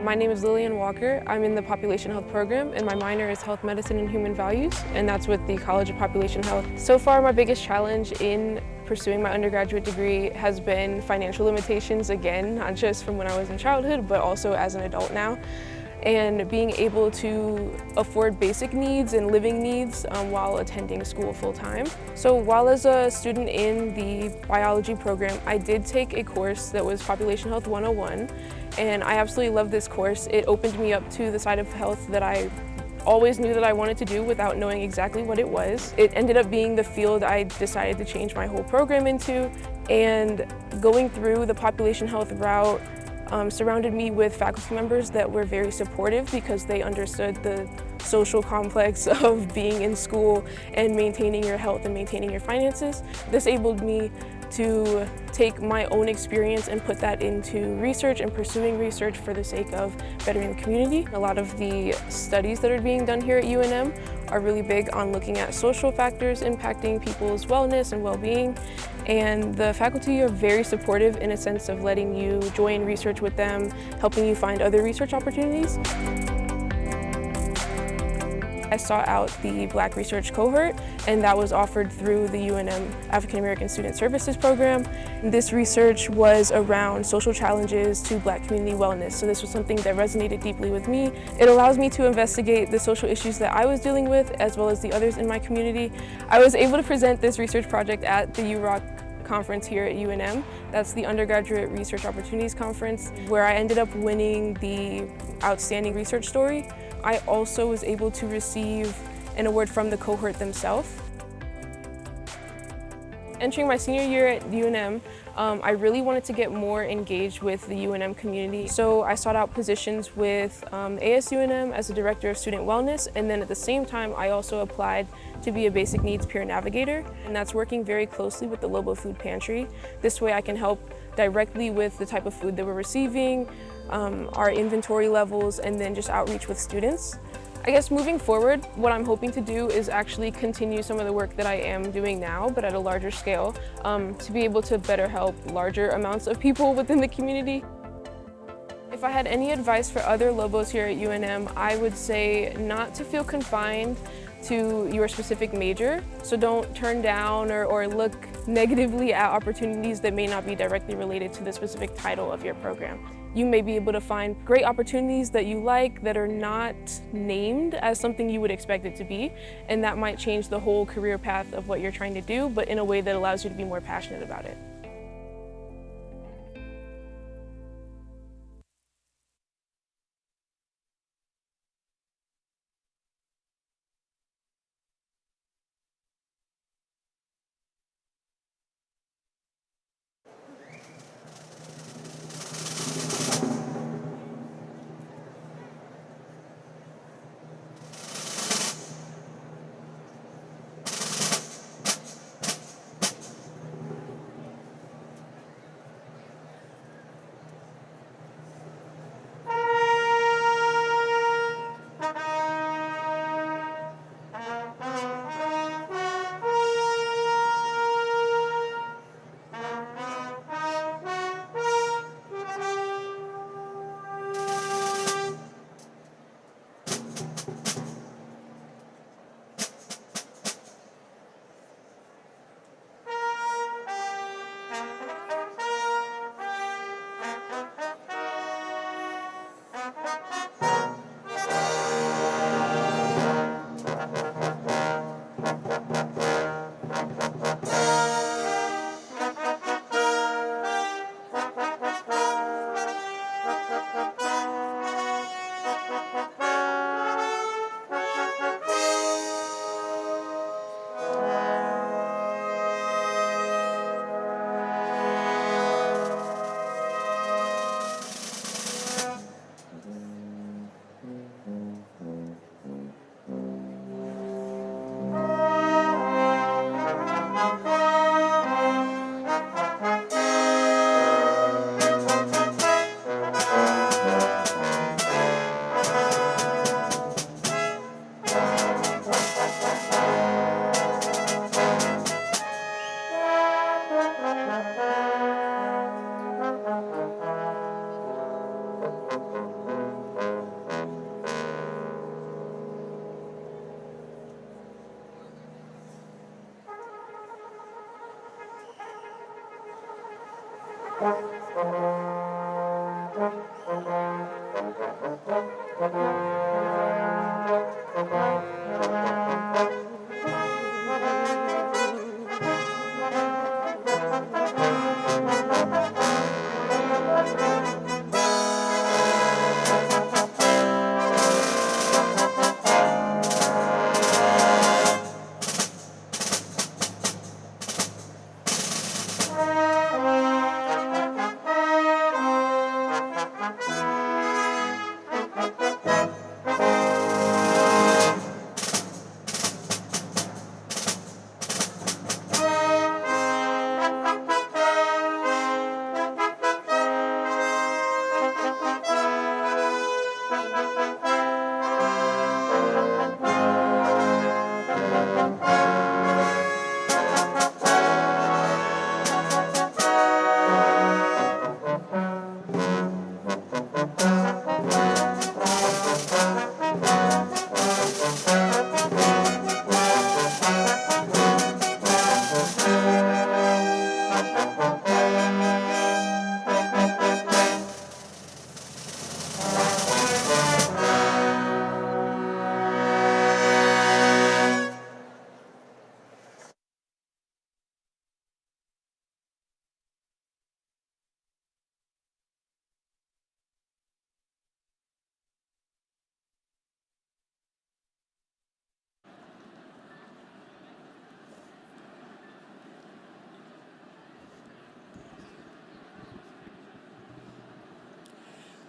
My name is Lillian Walker. I'm in the Population Health program, and my minor is Health Medicine and Human Values, and that's with the College of Population Health. So far, my biggest challenge in pursuing my undergraduate degree has been financial limitations, again, not just from when I was in childhood, but also as an adult now. And being able to afford basic needs and living needs while attending school full-time. So while as a student in the biology program, I did take a course that was Population Health 101, and I absolutely loved this course. It opened me up to the side of health that I always knew that I wanted to do without knowing exactly what it was. It ended up being the field I decided to change my whole program into, and going through the population health route surrounded me with faculty members that were very supportive because they understood the social complex of being in school and maintaining your health and maintaining your finances. This enabled me to take my own experience and put that into research and pursuing research for the sake of bettering the community. A lot of the studies that are being done here at UNM are really big on looking at social factors impacting people's wellness and well-being, and the faculty are very supportive in a sense of letting you join research with them, helping you find other research opportunities. I sought out the Black Research Cohort, and that was offered through the UNM African American Student Services Program. This research was around social challenges to Black community wellness, so this was something that resonated deeply with me. It allows me to investigate the social issues that I was dealing with, as well as the others in my community. I was able to present this research project at the UROC conference here at UNM. That's the Undergraduate Research Opportunities Conference, where I ended up winning the Outstanding Research Story. I also was able to receive an award from the cohort themselves. Entering my senior year at UNM, I really wanted to get more engaged with the UNM community. So I sought out positions with ASUNM as a Director of Student Wellness, and then at the same time I also applied to be a Basic Needs Peer Navigator, and that's working very closely with the Lobo Food Pantry. This way I can help directly with the type of food that we're receiving, our inventory levels, and then just outreach with students. I guess moving forward, what I'm hoping to do is actually continue some of the work that I am doing now, but at a larger scale, to be able to better help larger amounts of people within the community. If I had any advice for other Lobos here at UNM, I would say not to feel confined to your specific major. So don't turn down or look negatively at opportunities that may not be directly related to the specific title of your program. You may be able to find great opportunities that you like that are not named as something you would expect it to be, and that might change the whole career path of what you're trying to do, but in a way that allows you to be more passionate about it.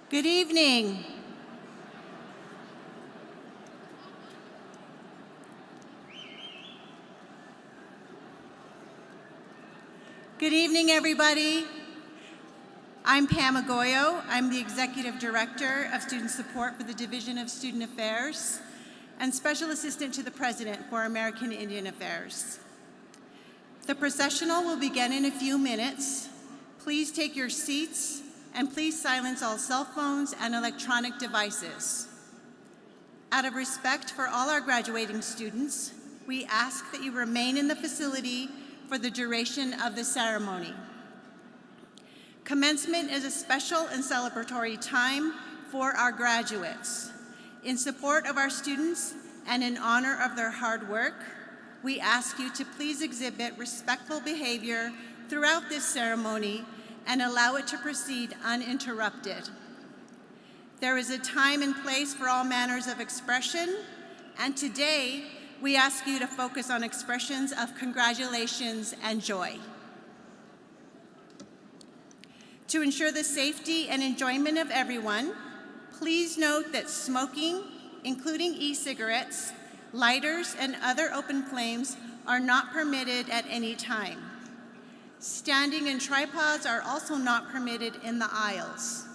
Good evening. Good evening, everybody. I'm Pam Agoyo. I'm the Executive Director of Student Support for the Division of Student Affairs and Special Assistant to the President for American Indian Affairs. The processional will begin in a few minutes. Please take your seats and please silence all cell phones and electronic devices. Out of respect for all our graduating students, we ask that you remain in the facility for the duration of the ceremony. Commencement is a special and celebratory time for our graduates. In support of our students and in honor of their hard work, we ask you to please exhibit respectful behavior throughout this ceremony and allow it to proceed uninterrupted. There is a time and place for all manners of expression, and today we ask you to focus on expressions of congratulations and joy. To ensure the safety and enjoyment of everyone, please note that smoking, including e-cigarettes, lighters, and other open flames are not permitted at any time. Standing and tripods are also not permitted in the aisles.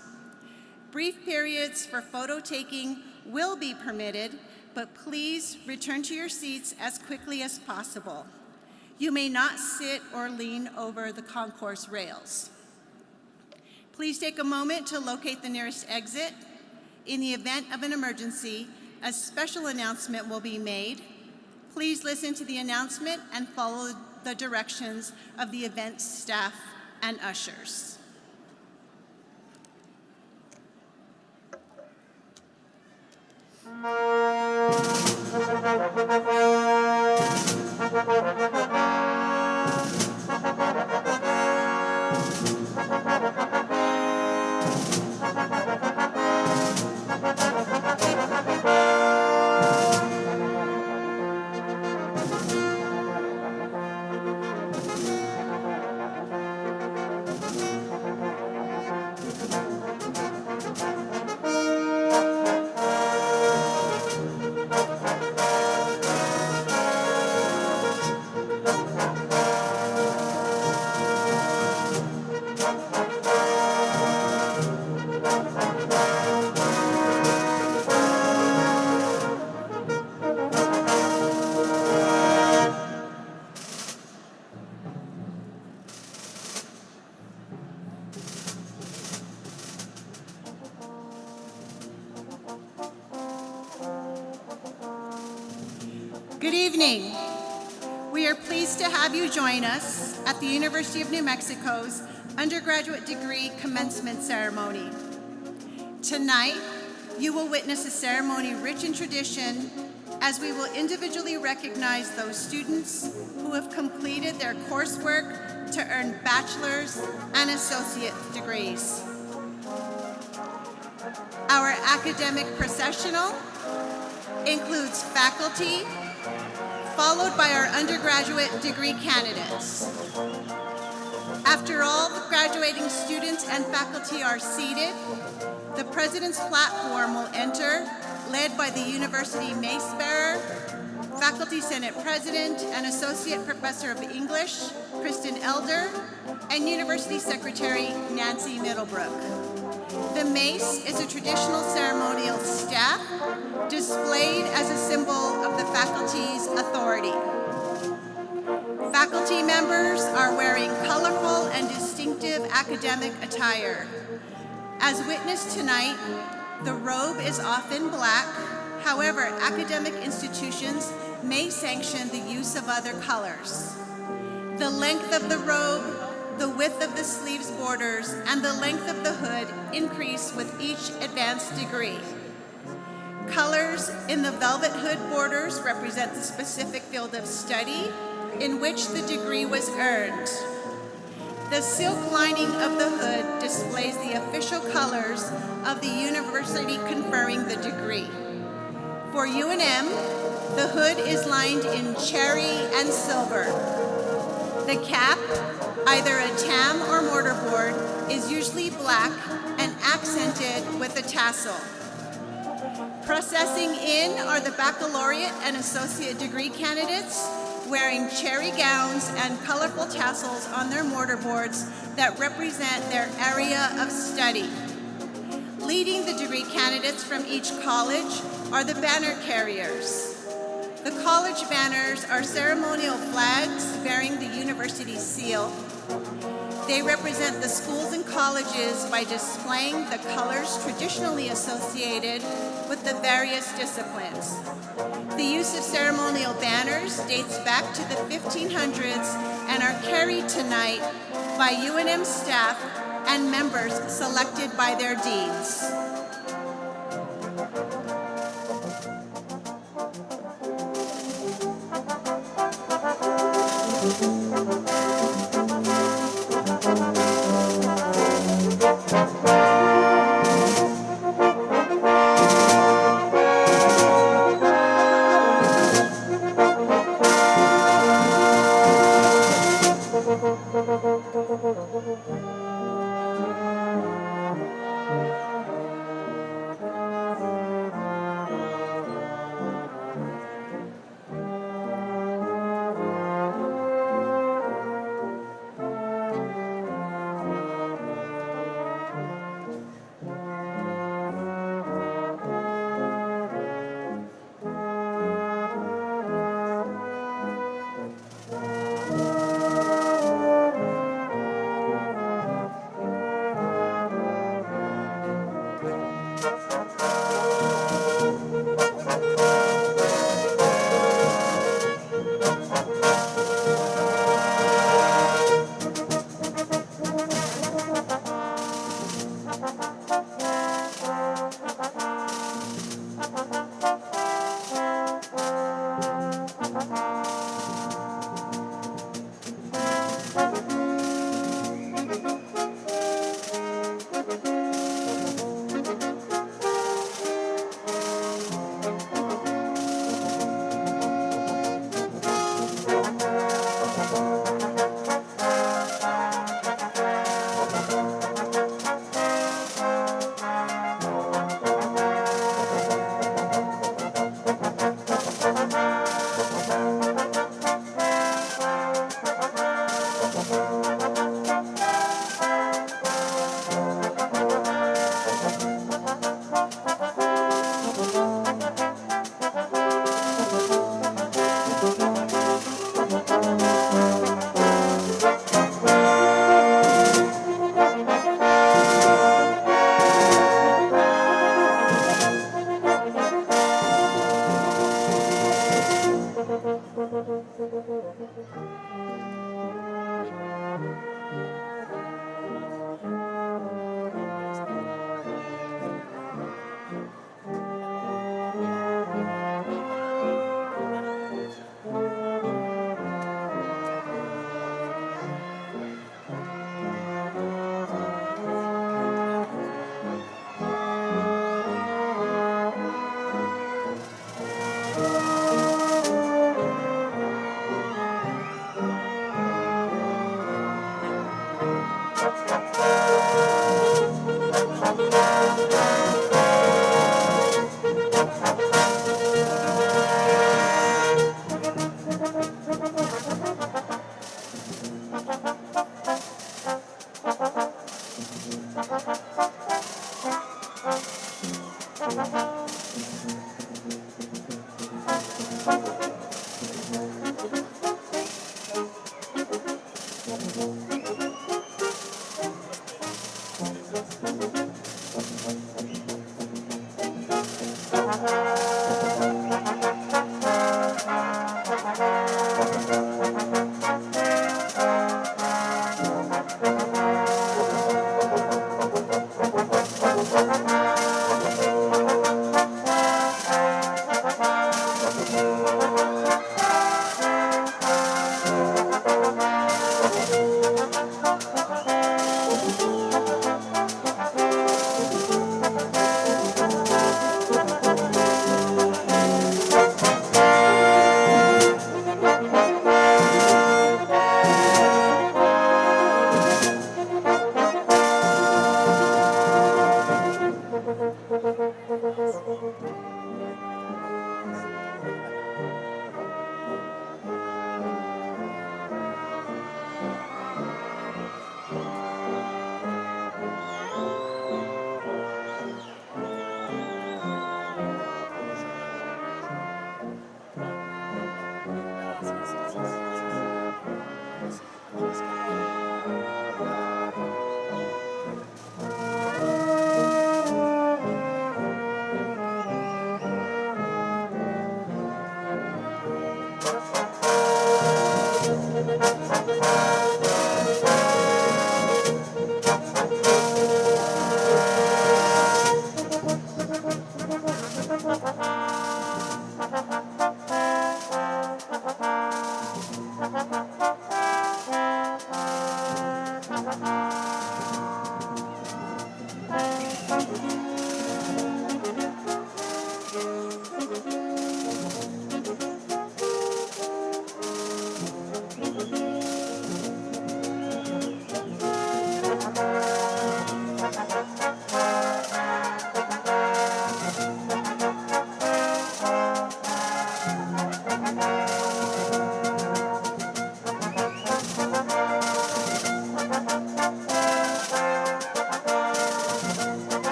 Brief periods for photo taking will be permitted, but please return to your seats as quickly as possible. You may not sit or lean over the concourse rails. Please take a moment to locate the nearest exit. In the event of an emergency, a special announcement will be made. Please listen to the announcement and follow the directions of the event staff and ushers. Good evening. We are pleased to have you join us at the University of New Mexico's undergraduate degree commencement ceremony. Tonight, you will witness a ceremony rich in tradition as we will individually recognize those students who have completed their coursework to earn bachelor's and associate degrees. Our academic processional includes faculty, followed by our undergraduate degree candidates. After all the graduating students and faculty are seated, the President's platform will enter, led by the University Mace Bearer, Faculty Senate President and Associate Professor of English, Kristen Elder, and University Secretary Nancy Middlebrook. The mace is a traditional ceremonial staff displayed as a symbol of the faculty's authority. Faculty members are wearing colorful and distinctive academic attire. As witnessed tonight, the robe is often black. However, academic institutions may sanction the use of other colors. The length of the robe, the width of the sleeves borders, and the length of the hood increase with each advanced degree. Colors in the velvet hood borders represent the specific field of study in which the degree was earned. The silk lining of the hood displays the official colors of the university conferring the degree. For UNM, the hood is lined in cherry and silver. The cap, either a tam or mortarboard, is usually black and accented with a tassel. Processing in are the baccalaureate and associate degree candidates, wearing cherry gowns and colorful tassels on their mortarboards that represent their area of study. Leading the degree candidates from each college are the banner carriers. The college banners are ceremonial flags bearing the university seal. They represent the schools and colleges by displaying the colors traditionally associated with the various disciplines. The use of ceremonial banners dates back to the 1500s and are carried tonight by UNM staff and members selected by their deans.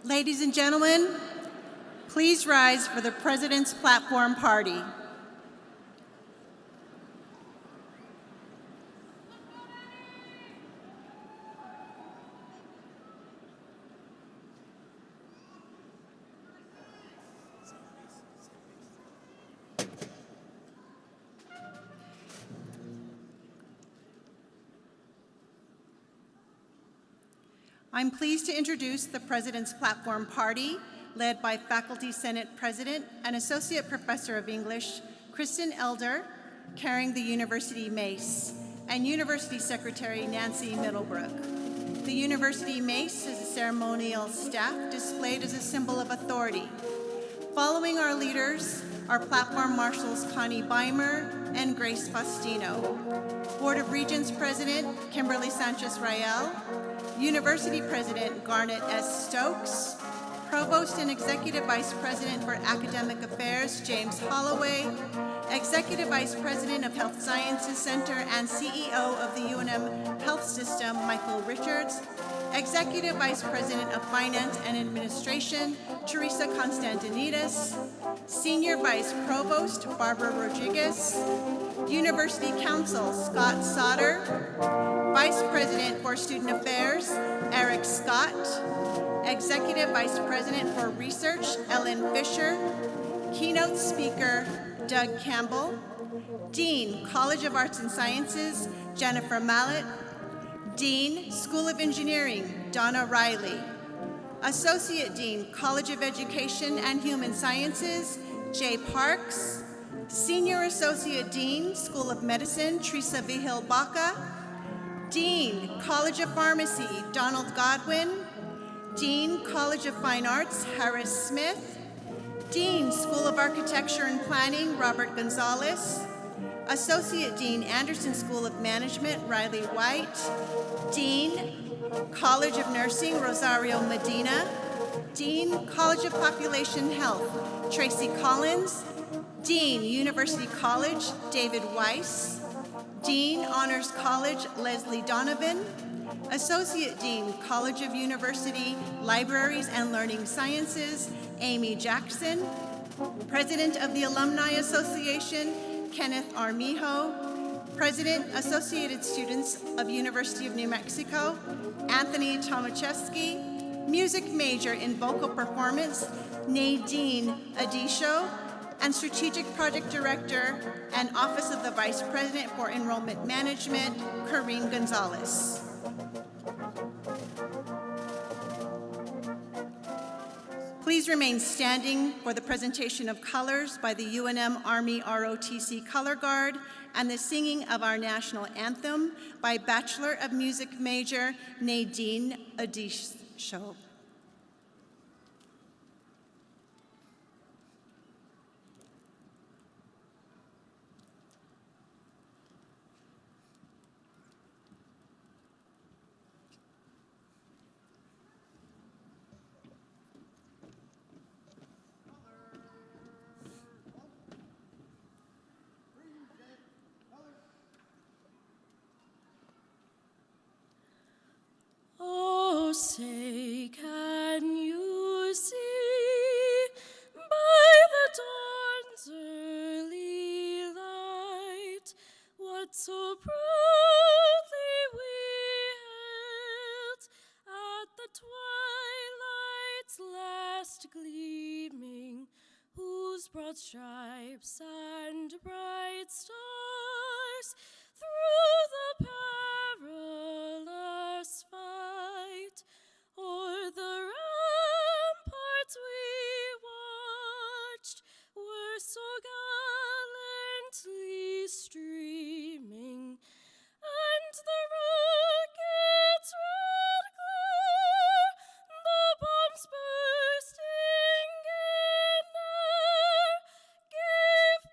Ladies and gentlemen, please rise for the President's Platform Party. I'm pleased to introduce the President's Platform Party, led by Faculty Senate President and Associate Professor of English, Kristen Elder, carrying the University Mace, and University Secretary Nancy Middlebrook. The University Mace is a ceremonial staff displayed as a symbol of authority. Following our leaders, our platform marshals Connie Beimer and Grace Faustino, Board of Regents President Kimberly Sanchez-Rael, University President Garnet S. Stokes, Provost and Executive Vice President for Academic Affairs James Holloway, Executive Vice President of Health Sciences Center and CEO of the UNM Health System Michael Richards, Executive Vice President of Finance and Administration Teresa Constantinidis, Senior Vice Provost Barbara Rodriguez, University Counsel Scott Sauter, Vice President for Student Affairs Eric Scott, Executive Vice President for Research Ellen Fisher, Keynote Speaker Doug Campbell, Dean, College of Arts and Sciences Jennifer Mallett, Dean, School of Engineering Donna Riley, Associate Dean, College of Education and Human Sciences Jay Parks, Senior Associate Dean, School of Medicine Teresa Vigil Baca, Dean, College of Pharmacy Donald Godwin, Dean, College of Fine Arts Harris Smith, Dean, School of Architecture and Planning Robert Gonzalez, Associate Dean, Anderson School of Management Riley White, Dean, College of Nursing Rosario Medina, Dean, College of Population Health Tracy Collins, Dean, University College David Weiss, Dean, Honors College Leslie Donovan, Associate Dean, College of University Libraries and Learning Sciences Amy Jackson, President of the Alumni Association Kenneth Armijo, President, Associated Students of University of New Mexico Anthony Tomaszewski, Music Major in Vocal Performance Nadine Adisho, and Strategic Project Director and Office of the Vice President for Enrollment Management, Corrine Gonzalez. Please remain standing for the presentation of colors by the UNM Army ROTC Color Guard and the singing of our national anthem by Bachelor of Music Major Nadine Adisho. Oh, say, can you see by the dawn's early light what so proudly we hailed at the twilight's last gleaming, whose broad stripes and bright stars through the perilous fight o'er the ramparts we watched were so gallantly streaming, and the rocket's red glare, the bombs bursting in air, gave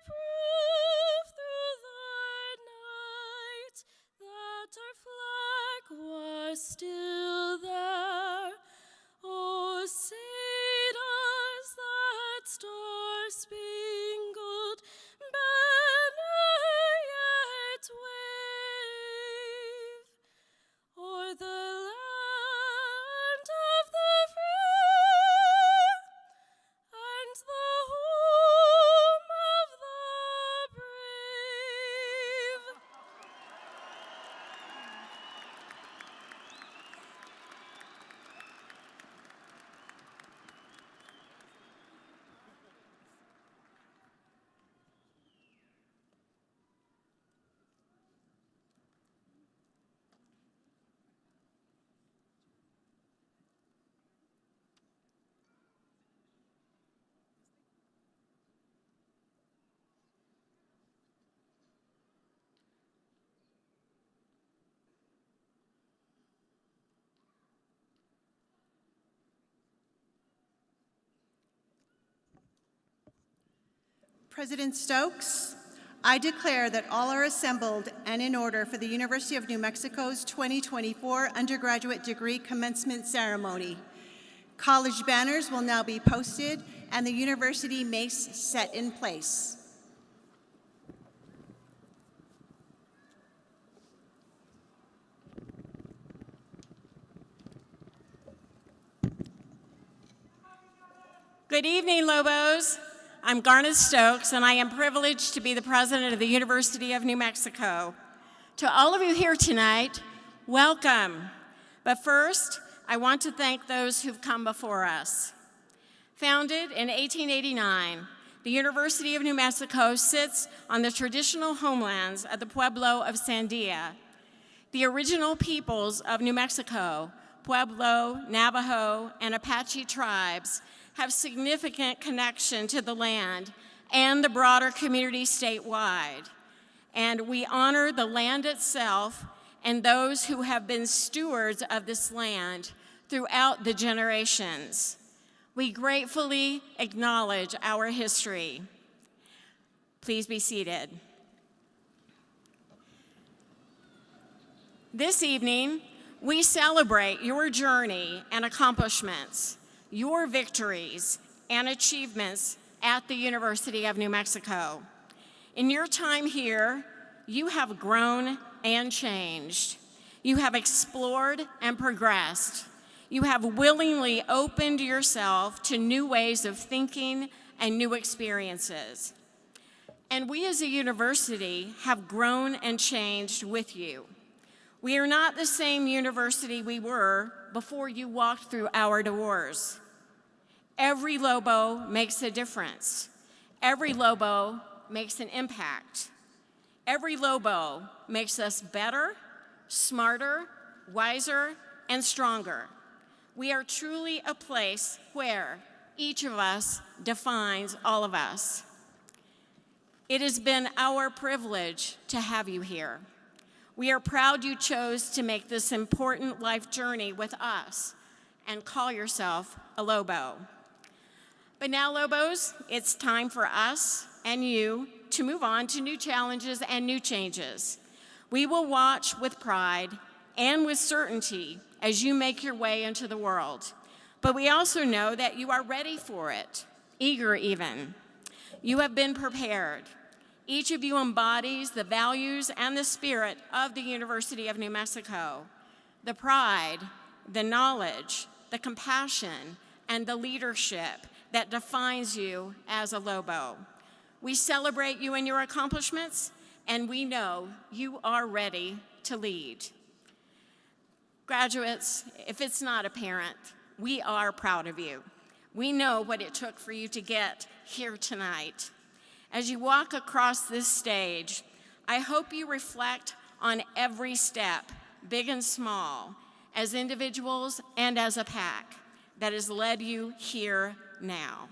President Stokes, I declare that all are assembled and in order for the University of New Mexico's 2024 undergraduate degree commencement ceremony. College banners will now be posted and the university mace set in place. Good evening, Lobos. I'm Garnet Stokes, and I am privileged to be the president of the University of New Mexico. To all of you here tonight, welcome. But first, I want to thank those who've come before us. Founded in 1889, the University of New Mexico sits on the traditional homelands of the Pueblo of Sandia. The original peoples of New Mexico, Pueblo, Navajo, and Apache tribes, have significant connection to the land and the broader community statewide. And we honor the land itself and those who have been stewards of this land throughout the generations. We gratefully acknowledge our history. Please be seated. This evening, we celebrate your journey and accomplishments, your victories and achievements at the University of New Mexico. In your time here, you have grown and changed. You have explored and progressed. You have willingly opened yourself to new ways of thinking and new experiences. And we as a university have grown and changed with you. We are not the same university we were before you walked through our doors. Every Lobo makes a difference. Every Lobo makes an impact. Every Lobo makes us better, smarter, wiser, and stronger. We are truly a place where each of us defines all of us. It has been our privilege to have you here. We are proud you chose to make this important life journey with us and call yourself a Lobo. But now, Lobos, it's time for us and you to move on to new challenges and new changes. We will watch with pride and with certainty as you make your way into the world. But we also know that you are ready for it, eager even. You have been prepared. Each of you embodies the values and the spirit of the University of New Mexico, the pride, the knowledge, the compassion, and the leadership that defines you as a Lobo. We celebrate you and your accomplishments, and we know you are ready to lead. Graduates, if it's not apparent, we are proud of you. We know what it took for you to get here tonight. As you walk across this stage, I hope you reflect on every step, big and small, as individuals and as a pack, that has led you here now.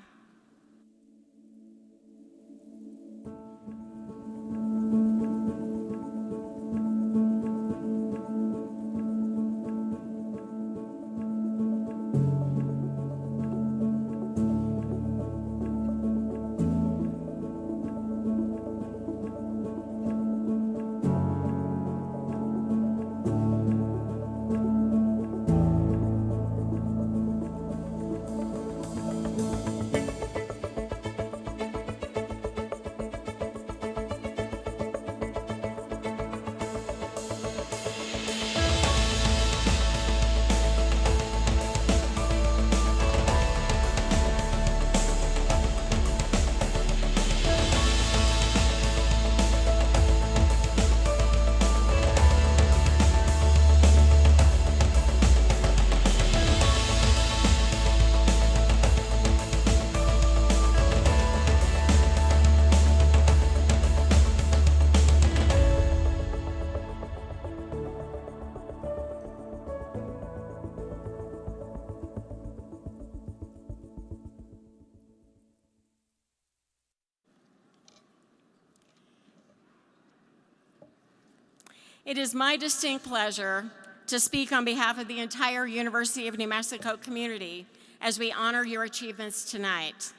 It is my distinct pleasure to speak on behalf of the entire University of New Mexico community as we honor your achievements tonight.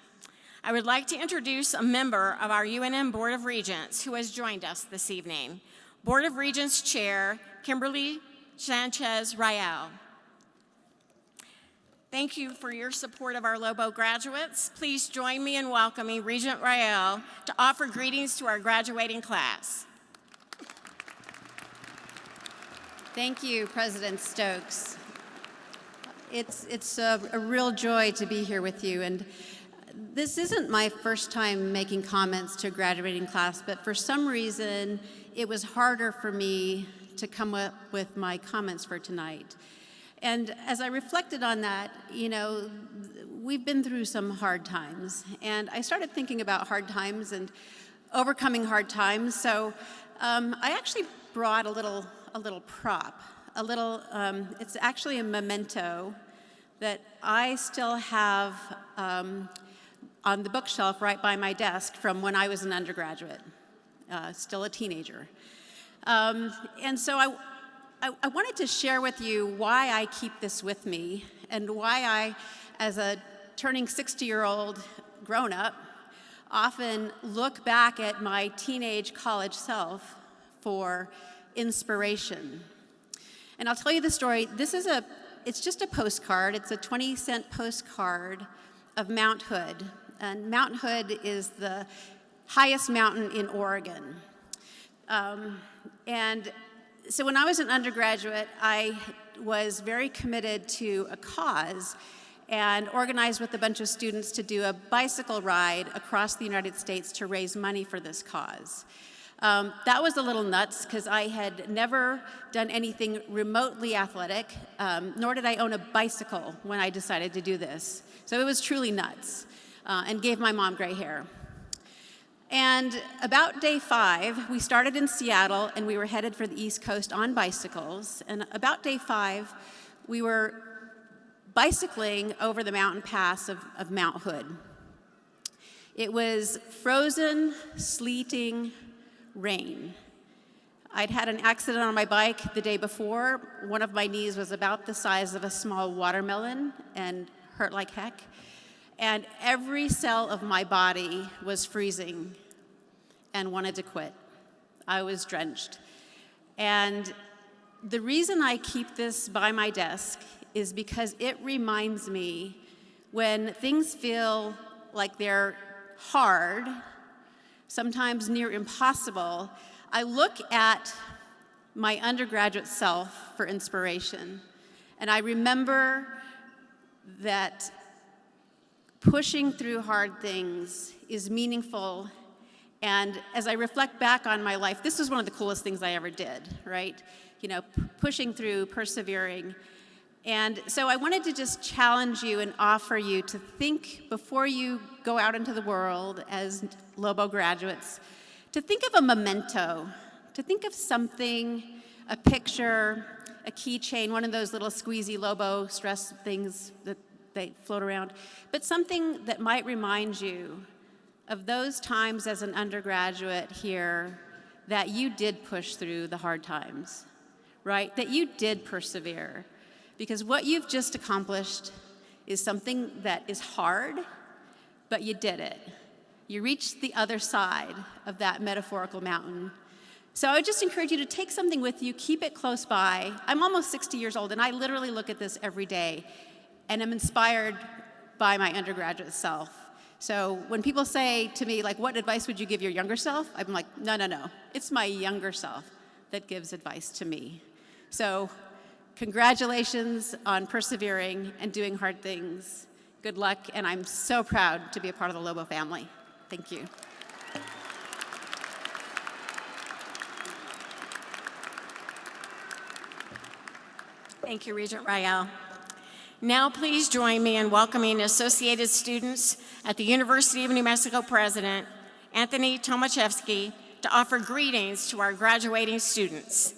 I would like to introduce a member of our UNM Board of Regents who has joined us this evening. Board of Regents Chair, Kimberly Sanchez-Rayal. Thank you for your support of our Lobo graduates. Please join me in welcoming Regent Rayal to offer greetings to our graduating class. Thank you, President Stokes. It's a real joy to be here with you. And this isn't my first time making comments to a graduating class, but for some reason, it was harder for me to come up with my comments for tonight. And as I reflected on that, you know, we've been through some hard times. And I started thinking about hard times and overcoming hard times. So I actually brought a little prop, it's actually a memento that I still have on the bookshelf right by my desk from when I was an undergraduate, still a teenager. And so I wanted to share with you why I keep this with me and why I, as a turning 60-year-old grown-up, often look back at my teenage college self for inspiration. And I'll tell you the story. It's just a postcard. It's a 20-cent postcard of Mount Hood. And Mount Hood is the highest mountain in Oregon. And so when I was an undergraduate, I was very committed to a cause and organized with a bunch of students to do a bicycle ride across the United States to raise money for this cause. That was a little nuts because I had never done anything remotely athletic, nor did I own a bicycle when I decided to do this. So it was truly nuts and gave my mom gray hair. And about day 5, we started in Seattle and we were headed for the East Coast on bicycles. And about day 5, we were bicycling over the mountain pass of Mount Hood. It was frozen, sleeting rain. I'd had an accident on my bike the day before. One of my knees was about the size of a small watermelon and hurt like heck. And every cell of my body was freezing and wanted to quit. I was drenched. And the reason I keep this by my desk is because it reminds me when things feel like they're hard, sometimes near impossible, I look at my undergraduate self for inspiration. And I remember that pushing through hard things is meaningful. And as I reflect back on my life, this was one of the coolest things I ever did, right? You know, pushing through, persevering. And so I wanted to just challenge you and offer you to think before you go out into the world as Lobo graduates, to think of a memento, to think of something, a picture, a keychain, one of those little squeezy Lobo stress things that they float around, but something that might remind you of those times as an undergraduate here that you did push through the hard times, right? That you did persevere. Because what you've just accomplished is something that is hard, but you did it. You reached the other side of that metaphorical mountain. So I would just encourage you to take something with you, keep it close by. I'm almost 60 years old, and I literally look at this every day, and I'm inspired by my undergraduate self. So when people say to me, like, what advice would you give your younger self? I'm like, no. It's my younger self that gives advice to me. So congratulations on persevering and doing hard things. Good luck, and I'm so proud to be a part of the Lobo family. Thank you. Thank you, Regent Rayal. Now please join me in welcoming associated students at the University of New Mexico President, Anthony Tomaszewski, to offer greetings to our graduating students.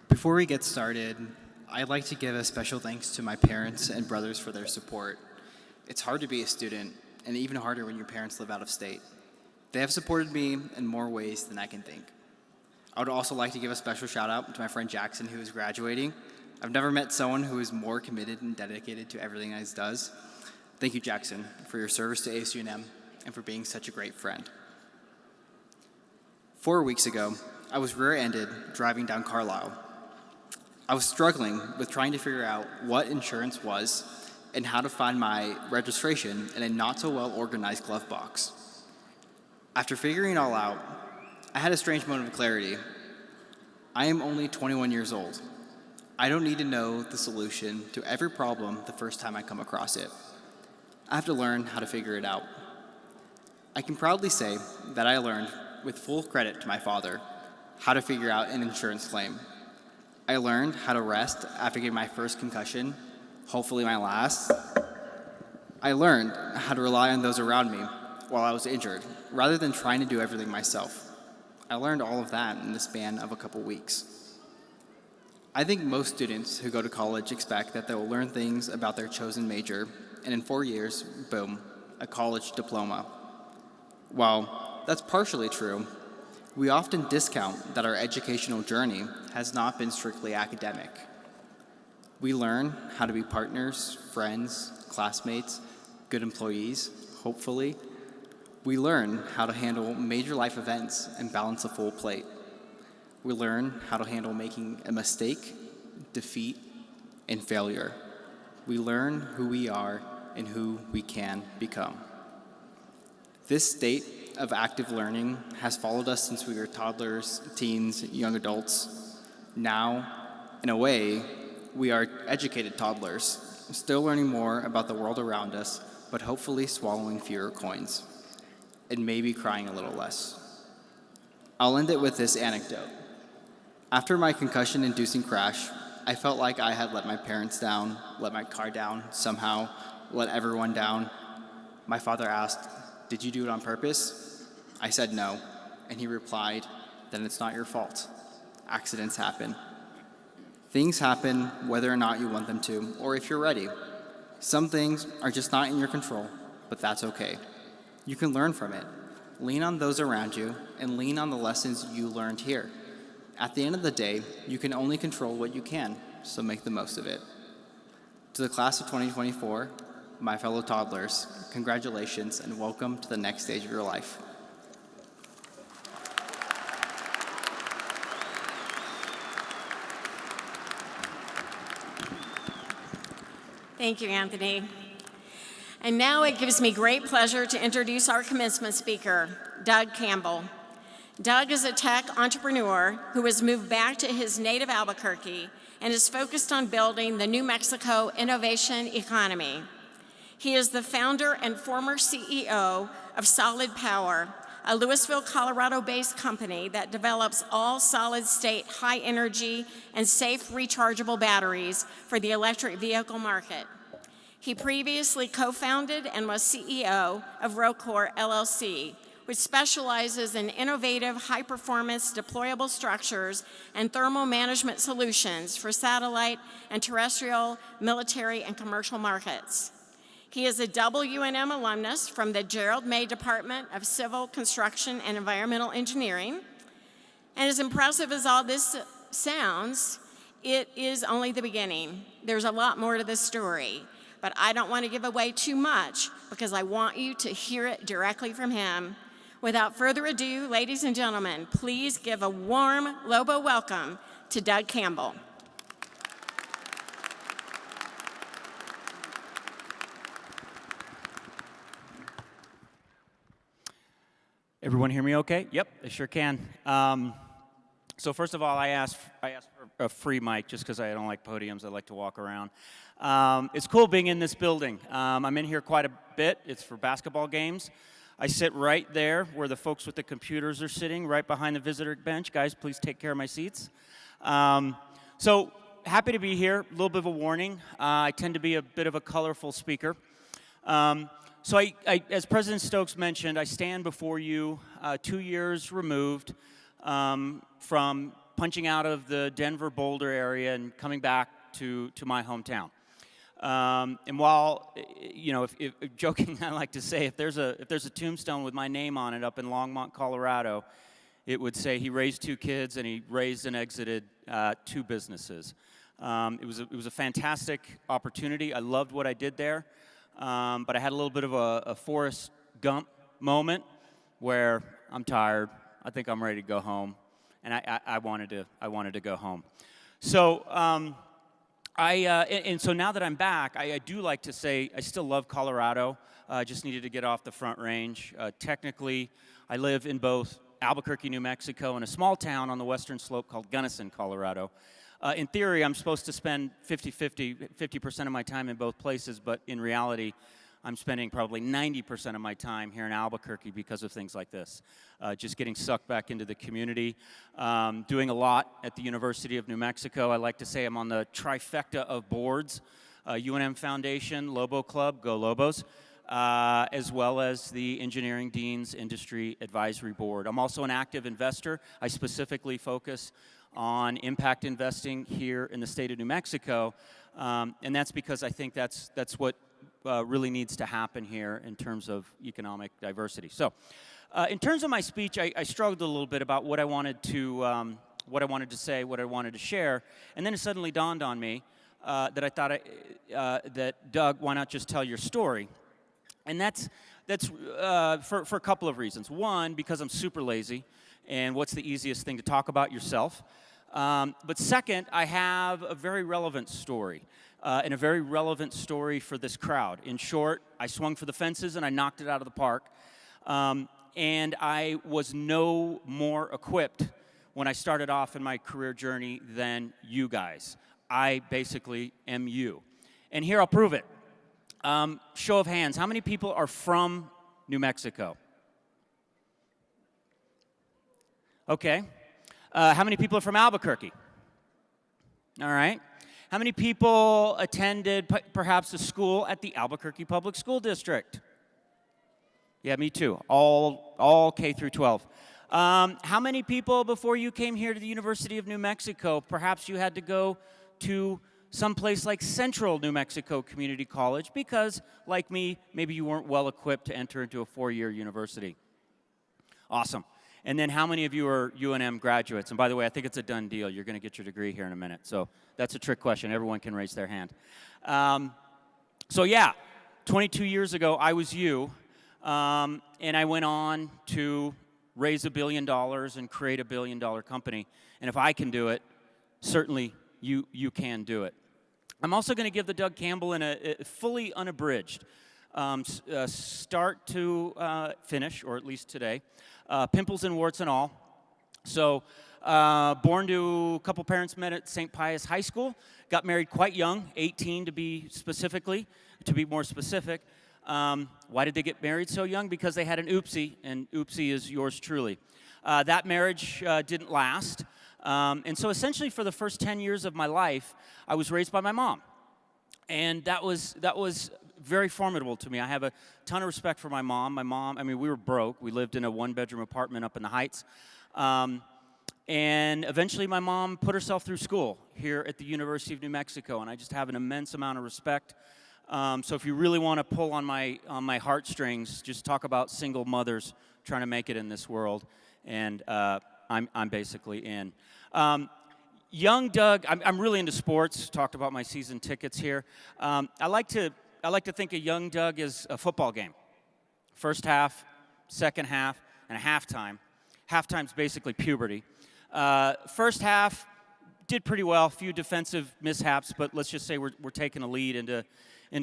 Before we get started, I'd like to give a special thanks to my parents and brothers for their support. It's hard to be a student, and even harder when your parents live out of state. They have supported me in more ways than I can think. I would also like to give a special shout out to my friend Jackson, who is graduating. I've never met someone who is more committed and dedicated to everything he does. Thank you, Jackson, for your service to ASU&M and for being such a great friend. 4 weeks ago, I was rear-ended driving down Carlisle. I was struggling with trying to figure out what insurance was and how to find my registration in a not-so-well-organized glove box. After figuring it all out, I had a strange moment of clarity. I am only 21 years old. I don't need to know the solution to every problem the first time I come across it. I have to learn how to figure it out. I can proudly say that I learned, with full credit to my father, how to figure out an insurance claim. I learned how to rest after getting my first concussion, hopefully my last. I learned how to rely on those around me while I was injured, rather than trying to do everything myself. I learned all of that in the span of a couple weeks. I think most students who go to college expect that they will learn things about their chosen major, and in 4 years, boom, a college diploma. While that's partially true, we often discount that our educational journey has not been strictly academic. We learn how to be partners, friends, classmates, good employees, hopefully. We learn how to handle major life events and balance a full plate. We learn how to handle making a mistake, defeat, and failure. We learn who we are and who we can become. This state of active learning has followed us since we were toddlers, teens, young adults. Now, in a way, we are educated toddlers, still learning more about the world around us, but hopefully swallowing fewer coins, and maybe crying a little less. I'll end it with this anecdote. After my concussion-inducing crash, I felt like I had let my parents down, let my car down, somehow let everyone down. My father asked, "Did you do it on purpose?" I said no, and he replied, "Then it's not your fault. Accidents happen. Things happen whether or not you want them to, or if you're ready. Some things are just not in your control, but that's okay. You can learn from it. Lean on those around you, and lean on the lessons you learned here. At the end of the day, you can only control what you can, so make the most of it." To the class of 2024, my fellow toddlers, congratulations and welcome to the next stage of your life. Thank you, Anthony. And now it gives me great pleasure to introduce our commencement speaker, Doug Campbell. Doug is a tech entrepreneur who has moved back to his native Albuquerque and is focused on building the New Mexico innovation economy. He is the founder and former CEO of Solid Power, a Louisville, Colorado-based company that develops all solid-state, high-energy, and safe rechargeable batteries for the electric vehicle market. He previously co-founded and was CEO of Rocore LLC, which specializes in innovative, high-performance deployable structures and thermal management solutions for satellite and terrestrial, military, and commercial markets. He is a WNM alumnus from the Gerald May Department of Civil Construction and Environmental Engineering. And as impressive as all this sounds, it is only the beginning. There's a lot more to this story, but I don't want to give away too much because I want you to hear it directly from him. Without further ado, ladies and gentlemen, please give a warm Lobo welcome to Doug Campbell. Everyone hear me okay? Yep, they sure can. So first of all, I asked for a free mic just because I don't like podiums. I like to walk around. It's cool being in this building. I'm in here quite a bit. It's for basketball games. I sit right there where the folks with the computers are sitting, right behind the visitor bench. Guys, please take care of my seats. So happy to be here. A little bit of a warning. I tend to be a bit of a colorful speaker. So as President Stokes mentioned, I stand before you 2 years removed from punching out of the Denver Boulder area and coming back to my hometown. And while, you know, if joking, I like to say if there's a tombstone with my name on it up in Longmont, Colorado, it would say he raised 2 kids and he raised and exited 2 businesses. It was a fantastic opportunity. I loved what I did there, but I had a little bit of a Forrest Gump moment where I'm tired. I think I'm ready to go home, and I wanted to go home. So so now that I'm back, I do like to say I still love Colorado. I just needed to get off the Front Range. Technically, I live in both Albuquerque, New Mexico, and a small town on the western slope called Gunnison, Colorado. In theory, I'm supposed to spend 50% of my time in both places, but in reality, I'm spending probably 90% of my time here in Albuquerque because of things like this. Just getting sucked back into the community, doing a lot at the University of New Mexico. I like to say I'm on the trifecta of boards, UNM Foundation, Lobo Club, go Lobos, as well as the Engineering Dean's Industry Advisory Board. I'm also an active investor. I specifically focus on impact investing here in the state of New Mexico, and that's because I think that's what really needs to happen here in terms of economic diversity. So, in terms of my speech, I struggled a little bit about what I wanted to say, what I wanted to share, and then it suddenly dawned on me that I thought that Doug, why not just tell your story? And that's for a couple of reasons. One, because I'm super lazy, and what's the easiest thing to talk about? Yourself. But second, I have a very relevant story, and a very relevant story for this crowd. In short, I swung for the fences and I knocked it out of the park, and I was no more equipped when I started off in my career journey than you guys. I basically am you. And here I'll prove it. Show of hands, how many people are from New Mexico? Okay. How many people are from Albuquerque? All right. How many people attended perhaps a school at the Albuquerque Public School District? Yeah, me too. All K through 12. How many people before you came here to the University of New Mexico, perhaps you had to go to someplace like Central New Mexico Community College because, like me, maybe you weren't well equipped to enter into a 4-year university? Awesome. And then how many of you are UNM graduates? And by the way, I think it's a done deal. You're going to get your degree here in a minute. So that's a trick question. Everyone can raise their hand. So yeah, 22 years ago, I was you. And I went on to raise $1 billion and create a $1 billion company. And if I can do it, certainly you can do it. I'm also going to give the Doug Campbell in a fully unabridged start to finish, or at least today, pimples and warts and all. So born to a couple parents met at St. Pius High School, got married quite young, 18 to be more specific. Why did they get married so young? Because they had an oopsie, and oopsie is yours truly. That marriage didn't last. And so essentially for the first 10 years of my life, I was raised by my mom. And that was very formidable to me. I have a ton of respect for my mom. My mom, I mean, we were broke. We lived in a 1-bedroom apartment up in the Heights. And eventually my mom put herself through school here at the University of New Mexico, and I just have an immense amount of respect. So if you really want to pull on my heartstrings, just talk about single mothers trying to make it in this world, and I'm basically in. Young Doug, I'm really into sports. Talked about my season tickets here. I like to think of young Doug as a football game. First half, second half, and a halftime. Halftime's basically puberty. First half did pretty well. A few defensive mishaps, but let's just say we're taking a lead into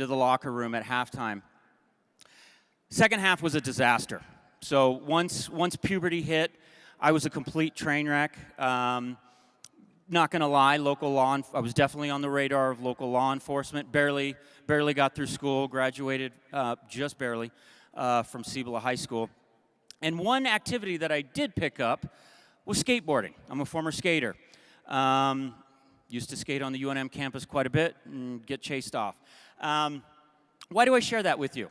the locker room at halftime. Second half was a disaster. So once puberty hit, I was a complete train wreck. Not going to lie, I was definitely on the radar of local law enforcement. Barely got through school, graduated just barely from Cibola High School. And one activity that I did pick up was skateboarding. I'm a former skater. Used to skate on the UNM campus quite a bit and get chased off. Why do I share that with you?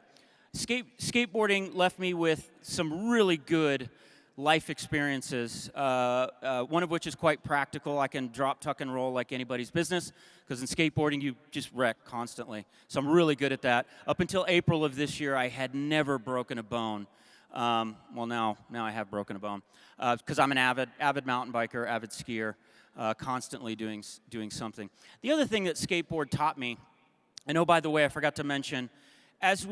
Skateboarding left me with some really good life experiences, one of which is quite practical. I can drop, tuck, and roll like anybody's business, because in skateboarding, you just wreck constantly. So I'm really good at that. Up until April of this year, I had never broken a bone Well, now I have broken a bone because I'm an avid mountain biker, avid skier, constantly doing something. The other thing that skateboard taught me, and oh, by the way, I forgot to mention, as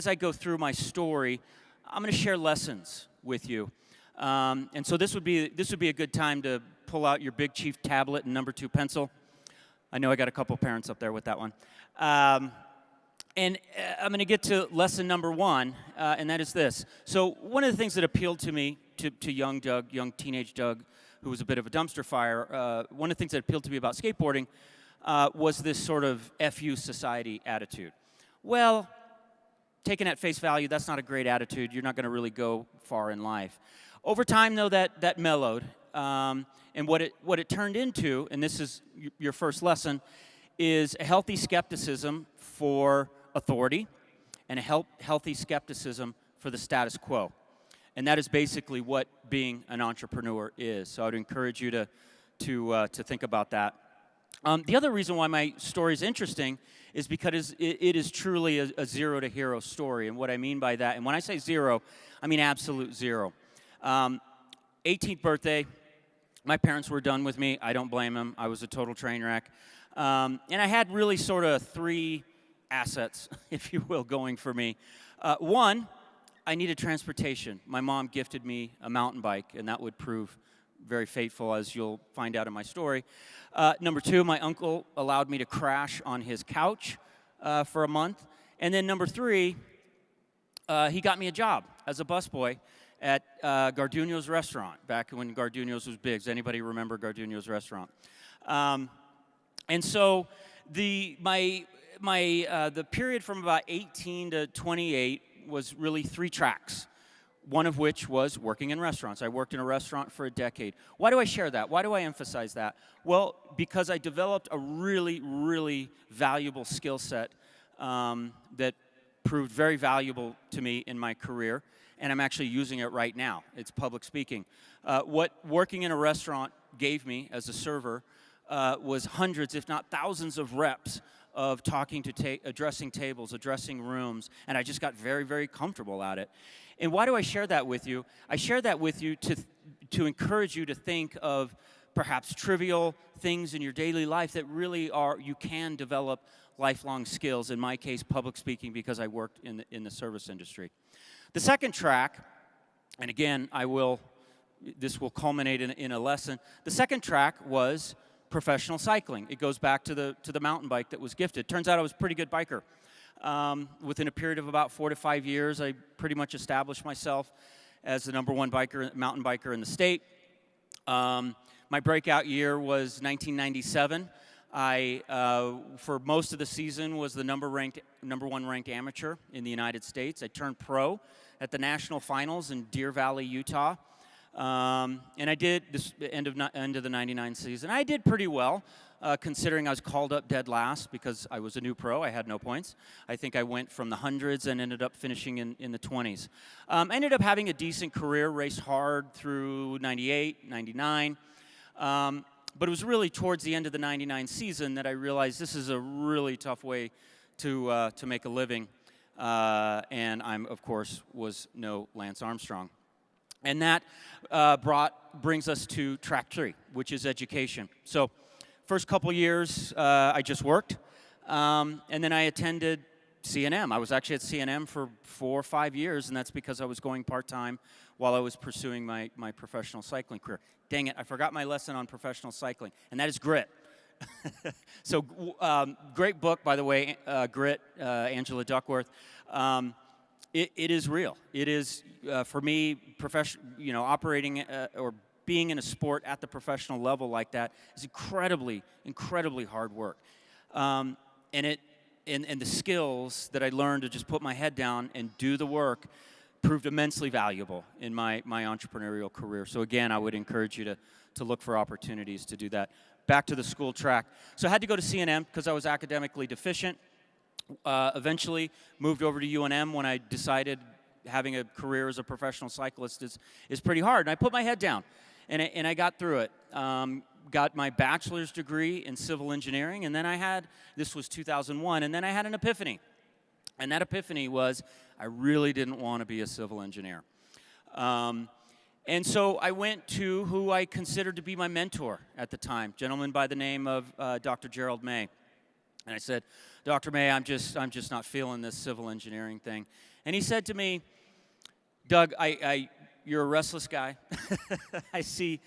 I go through my story, I'm going to share lessons with you. And so this would be a good time to pull out your Big Chief tablet and number 2 pencil. I know I got a couple parents up there with that one. And I'm going to get to lesson number 1, and that is this. So one of the things that appealed to me, to young teenage Doug, who was a bit of a dumpster fire, one of the things that appealed to me about skateboarding was this sort of FU society attitude. Well, taken at face value, that's not a great attitude. You're not going to really go far in life. Over time, though, that mellowed, and what it turned into, and this is your first lesson, is a healthy skepticism for authority and a healthy skepticism for the status quo. And that is basically what being an entrepreneur is. So I would encourage you to think about that. The other reason why my story is interesting is because it is truly a zero to hero story. And what I mean by that, and when I say zero, I mean absolute zero. 18th birthday, my parents were done with me. I don't blame them. I was a total train wreck. And I had really sort of 3 assets, if you will, going for me. One, I needed transportation. My mom gifted me a mountain bike, and that would prove very fateful, as you'll find out in my story. Number 2, my uncle allowed me to crash on his couch for a month. And then number 3, he got me a job as a busboy at Garduno's restaurant, back when Garduno's was big. Does anybody remember Garduno's restaurant? And so the period from about 18 to 28 was really 3 tracks, one of which was working in restaurants. I worked in a restaurant for a decade. Why do I share that? Why do I emphasize that? Well, because I developed a really, really valuable skill set that proved very valuable to me in my career, and I'm actually using it right now. It's public speaking. What working in a restaurant gave me as a server was hundreds, if not thousands, of reps of talking to addressing tables, addressing rooms, and I just got very, very comfortable at it. And why do I share that with you? I share that with you to encourage you to think of perhaps trivial things in your daily life that really you can develop lifelong skills. In my case, public speaking, because I worked in the service industry. The second track, and again, this will culminate in a lesson. The second track was professional cycling. It goes back to the mountain bike that was gifted. Turns out I was a pretty good biker. Within a period of about 4 to 5 years, I pretty much established myself as the number 1 mountain biker in the state. My breakout year was 1997. For most of the season, was the number 1 ranked amateur in the United States. I turned pro at the national finals in Deer Valley, Utah. And I did this end of the 99 season. I did pretty well, considering I was called up dead last because I was a new pro. I had no points. I think I went from the hundreds and ended up finishing in the 20s. I ended up having a decent career, raced hard through 98, 99. But it was really towards the end of the 99 season that I realized this is a really tough way to make a living. And of course, was no Lance Armstrong. And that brings us to track 3, which is education. So first couple years, I just worked. And then I attended C&M. I was actually at C&M for 4 or 5 years, and that's because I was going part-time while I was pursuing my professional cycling career. Dang it, I forgot my lesson on professional cycling, and that is grit. So great book, by the way, Grit, Angela Duckworth. It is real. It is, for me, operating or being in a sport at the professional level like that is incredibly, incredibly hard work. And the skills that I learned to just put my head down and do the work proved immensely valuable in my entrepreneurial career. So again, I would encourage you to look for opportunities to do that. Back to the school track. So I had to go to C&M because I was academically deficient. Eventually moved over to UNM when I decided having a career as a professional cyclist is pretty hard. And I put my head down, and I got through it. Got my bachelor's degree in civil engineering, and then this was 2001, and then I had an epiphany. And that epiphany was I really didn't want to be a civil engineer. And so I went to who I considered to be my mentor at the time, a gentleman by the name of Dr. Gerald May. And I said, Dr. May, I'm just not feeling this civil engineering thing. And he said to me, Doug, you're a restless guy. I see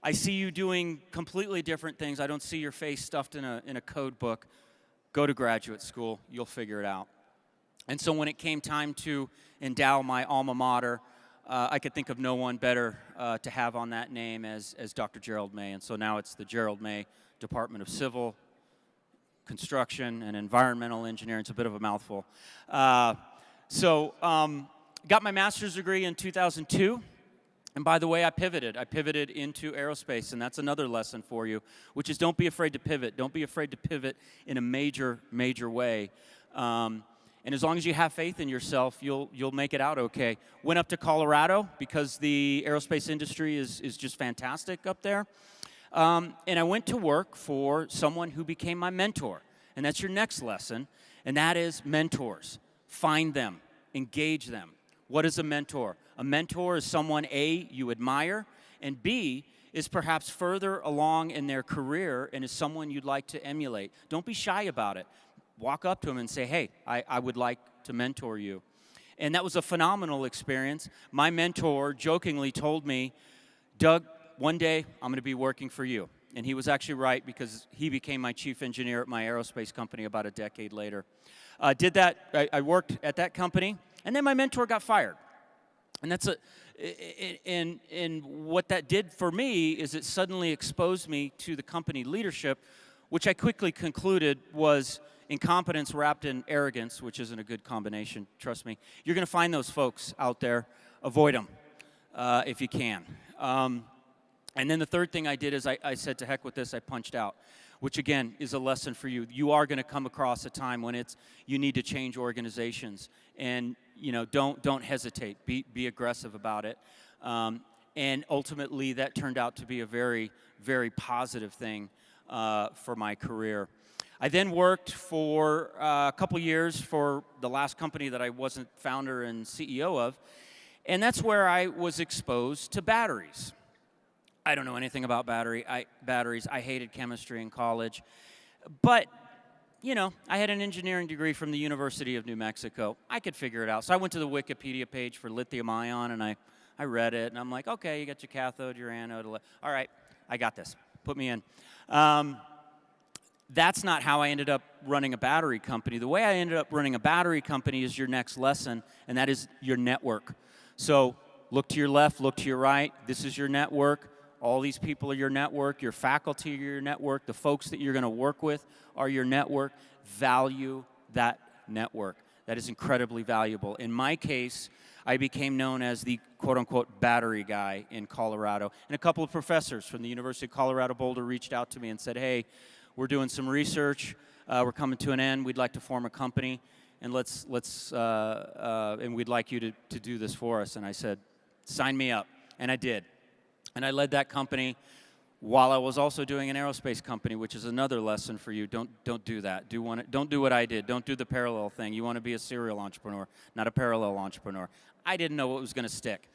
you doing completely different things. I don't see your face stuffed in a code book. Go to graduate school. You'll figure it out. And so when it came time to endow my alma mater, I could think of no one better to have on that name as Dr. Gerald May. And so now it's the Gerald May Department of Civil Construction and Environmental Engineering. It's a bit of a mouthful. Got my master's degree in 2002. And by the way, I pivoted. I pivoted into aerospace, and that's another lesson for you, which is don't be afraid to pivot. Don't be afraid to pivot in a major, major way. And as long as you have faith in yourself, you'll make it out okay. Went up to Colorado because the aerospace industry is just fantastic up there. And I went to work for someone who became my mentor. And that's your next lesson, and that is mentors. Find them. Engage them. What is a mentor? A mentor is someone, A, you admire, and B, is perhaps further along in their career and is someone you'd like to emulate. Don't be shy about it. Walk up to them and say, hey, I would like to mentor you. And that was a phenomenal experience. My mentor jokingly told me, Doug, one day I'm going to be working for you. And he was actually right because he became my chief engineer at my aerospace company about a decade later. Did that, I worked at that company, and then my mentor got fired. And that's and what that did for me is it suddenly exposed me to the company leadership, which I quickly concluded was incompetence wrapped in arrogance, which isn't a good combination, trust me. You're going to find those folks out there. Avoid them if you can. And then the third thing I did is I said, to heck with this, I punched out, which again is a lesson for you. You are going to come across a time when you need to change organizations, and don't hesitate. Be aggressive about it. And ultimately, that turned out to be a very, very positive thing for my career. I then worked for a couple years for the last company that I wasn't founder and CEO of, and that's where I was exposed to batteries. I don't know anything about batteries. I hated chemistry in college, but I had an engineering degree from the University of New Mexico. I could figure it out. So I went to the Wikipedia page for lithium-ion, and I read it, and I'm like, okay, you got your cathode, your anode. All right, I got this. Put me in. That's not how I ended up running a battery company. The way I ended up running a battery company is your next lesson, and that is your network. So look to your left, look to your right. This is your network. All these people are your network. Your faculty are your network. The folks that you're going to work with are your network. Value that network. That is incredibly valuable. In my case, I became known as the quote-unquote battery guy in Colorado. And a couple of professors from the University of Colorado Boulder reached out to me and said, hey, we're doing some research. We're coming to an end. We'd like to form a company, and and we'd like you to do this for us. And I said, sign me up. And I did. And I led that company while I was also doing an aerospace company, which is another lesson for you. Don't do that. Don't do what I did. Don't do the parallel thing. You want to be a serial entrepreneur, not a parallel entrepreneur. I didn't know what was going to stick.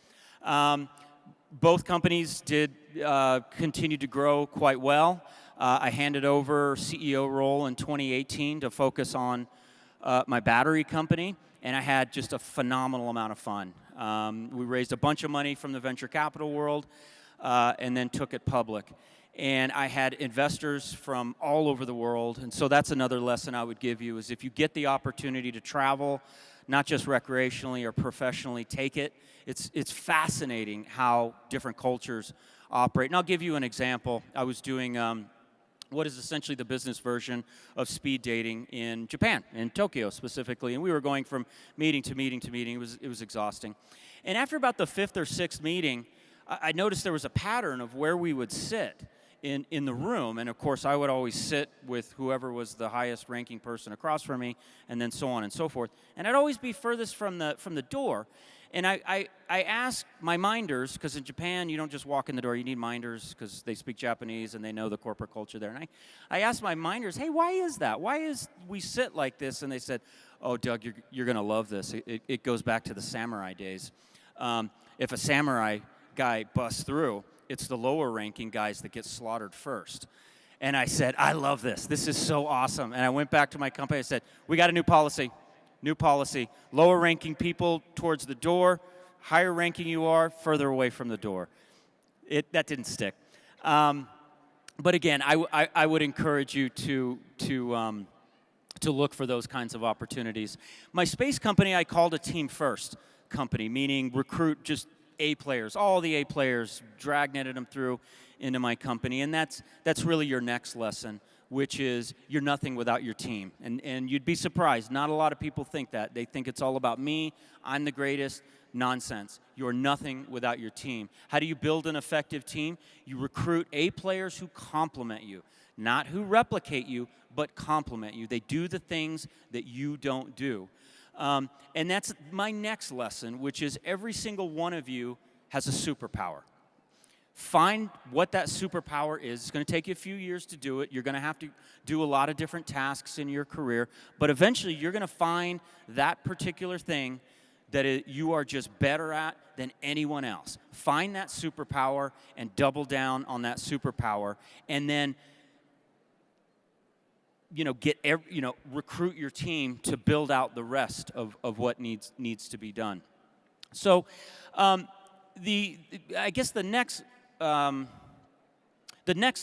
Both companies did continue to grow quite well. I handed over CEO role in 2018 to focus on my battery company, and I had just a phenomenal amount of fun. We raised a bunch of money from the venture capital world and then took it public. And I had investors from all over the world, and so that's another lesson I would give you is if you get the opportunity to travel, not just recreationally or professionally, take it. It's fascinating how different cultures operate. And I'll give you an example. I was doing what is essentially the business version of speed dating in Japan, in Tokyo specifically. And we were going from meeting to meeting to meeting. It was exhausting. And after about the fifth or sixth meeting, I noticed there was a pattern of where we would sit in the room. And of course, I would always sit with whoever was the highest ranking person across from me, and then so on and so forth. And I'd always be furthest from the door. And I asked my minders, because in Japan, you don't just walk in the door. You need minders because they speak Japanese and they know the corporate culture there. And I asked my minders, hey, why is that? Why is we sit like this? And they said, oh, Doug, you're going to love this. It goes back to the samurai days. If a samurai guy busts through, it's the lower ranking guys that get slaughtered first. And I said, I love this. This is so awesome. And I went back to my company. I said, we got a new policy. New policy. Lower ranking people towards the door. Higher ranking you are, further away from the door. That didn't stick. But again, I would encourage you to look for those kinds of opportunities. My space company, I called a team first company, meaning recruit just A players, all the A players, dragnetted them through into my company. And that's really your next lesson, which is you're nothing without your team. And you'd be surprised. Not a lot of people think that. They think it's all about me. I'm the greatest. Nonsense. You're nothing without your team. How do you build an effective team? You recruit A players who complement you. Not who replicate you, but complement you. They do the things that you don't do. And that's my next lesson, which is every single one of you has a superpower. Find what that superpower is. It's going to take you a few years to do it. You're going to have to do a lot of different tasks in your career. But eventually, you're going to find that particular thing that you are just better at than anyone else. Find that superpower and double down on that superpower. And then, recruit your team to build out the rest of what needs to be done. So, I guess the next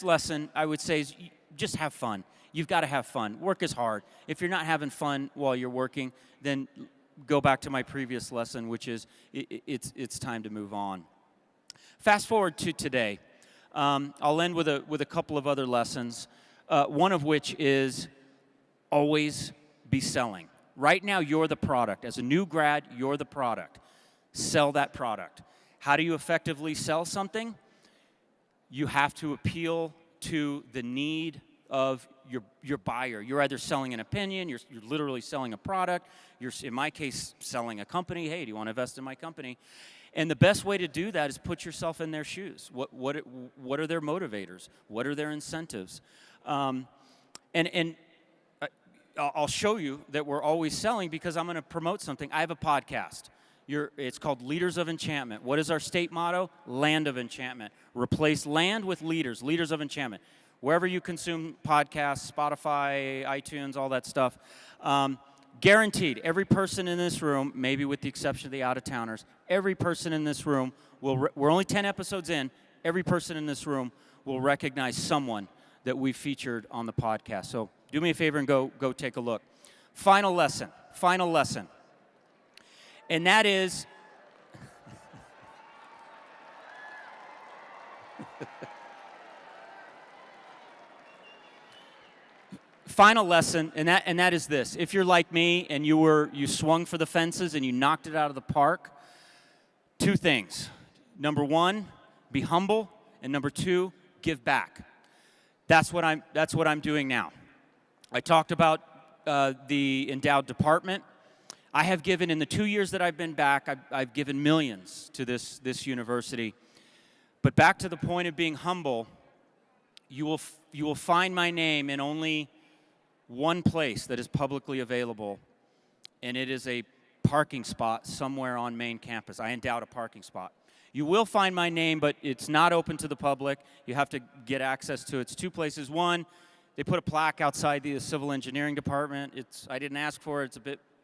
lesson I would say is just have fun. You've got to have fun. Work is hard. If you're not having fun while you're working, then go back to my previous lesson, which is it's time to move on. Fast forward to today. I'll end with a couple of other lessons. One of which is always be selling. Right now, you're the product. As a new grad, you're the product. Sell that product. How do you effectively sell something? You have to appeal to the need of your buyer. You're either selling an opinion, you're literally selling a product, you're, in my case, selling a company. Hey, do you want to invest in my company? And the best way to do that is put yourself in their shoes. What are their motivators? What are their incentives? And I'll show you that we're always selling because I'm going to promote something. I have a podcast. It's called Leaders of Enchantment. What is our state motto? Land of Enchantment. Replace land with leaders, leaders of enchantment. Wherever you consume podcasts, Spotify, iTunes, all that stuff, guaranteed, every person in this room, maybe with the exception of the out-of-towners, every person in this room we're only 10 episodes in, every person in this room will recognize someone that we featured on the podcast. So do me a favor and go take a look. Final lesson. And that is, final lesson, and that is this. If you're like me and you swung for the fences and you knocked it out of the park, two things. Number one, be humble, and number two, give back. That's what I'm doing now. I talked about the endowed department. I have given, in the 2 years that I've been back, I've given millions to this university. But back to the point of being humble, you will find my name in only one place that is publicly available, and it is a parking spot somewhere on main campus. I endowed a parking spot. You will find my name, but it's not open to the public. You have to get access to it. It's two places. One, they put a plaque outside the civil engineering department. I didn't ask for it.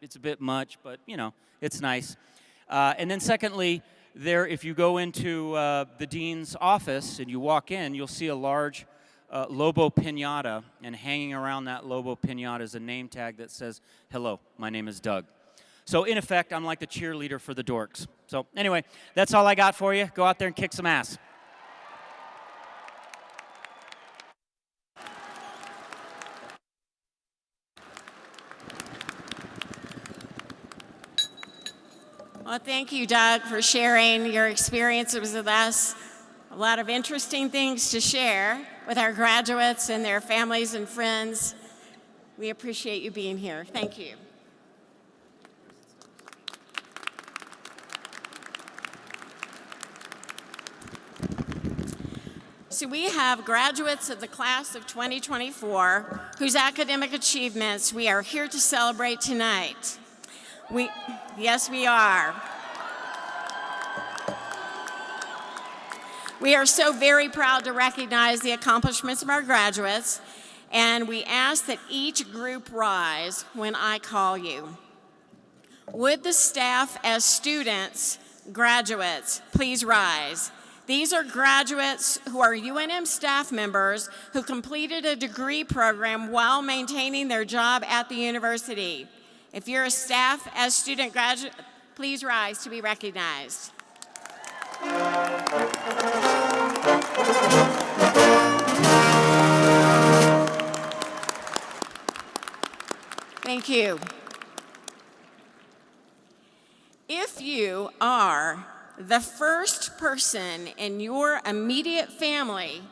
It's a bit much, but it's nice. And then secondly, if you go into the dean's office and you walk in, you'll see a large Lobo piñata, and hanging around that Lobo piñata is a name tag that says, "Hello, my name is Doug." So in effect, I'm like the cheerleader for the dorks. So anyway, that's all I got for you. Go out there and kick some ass. Well, thank you, Doug, for sharing your experiences with us. A lot of interesting things to share with our graduates and their families and friends. We appreciate you being here. Thank you. So we have graduates of the class of 2024 whose academic achievements we are here to celebrate tonight. Yes, we are. We are so very proud to recognize the accomplishments of our graduates, and we ask that each group rise when I call you. Would the staff as students, graduates, please rise? These are graduates who are UNM staff members who completed a degree program while maintaining their job at the university. If you're a staff as student graduate, please rise to be recognized. Thank you. If you are the first person in your immediate family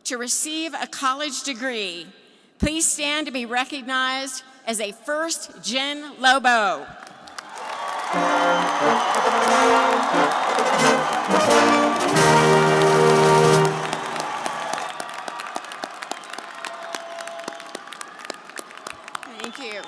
to receive a college degree, please stand to be recognized as a first-gen Lobo. Thank you.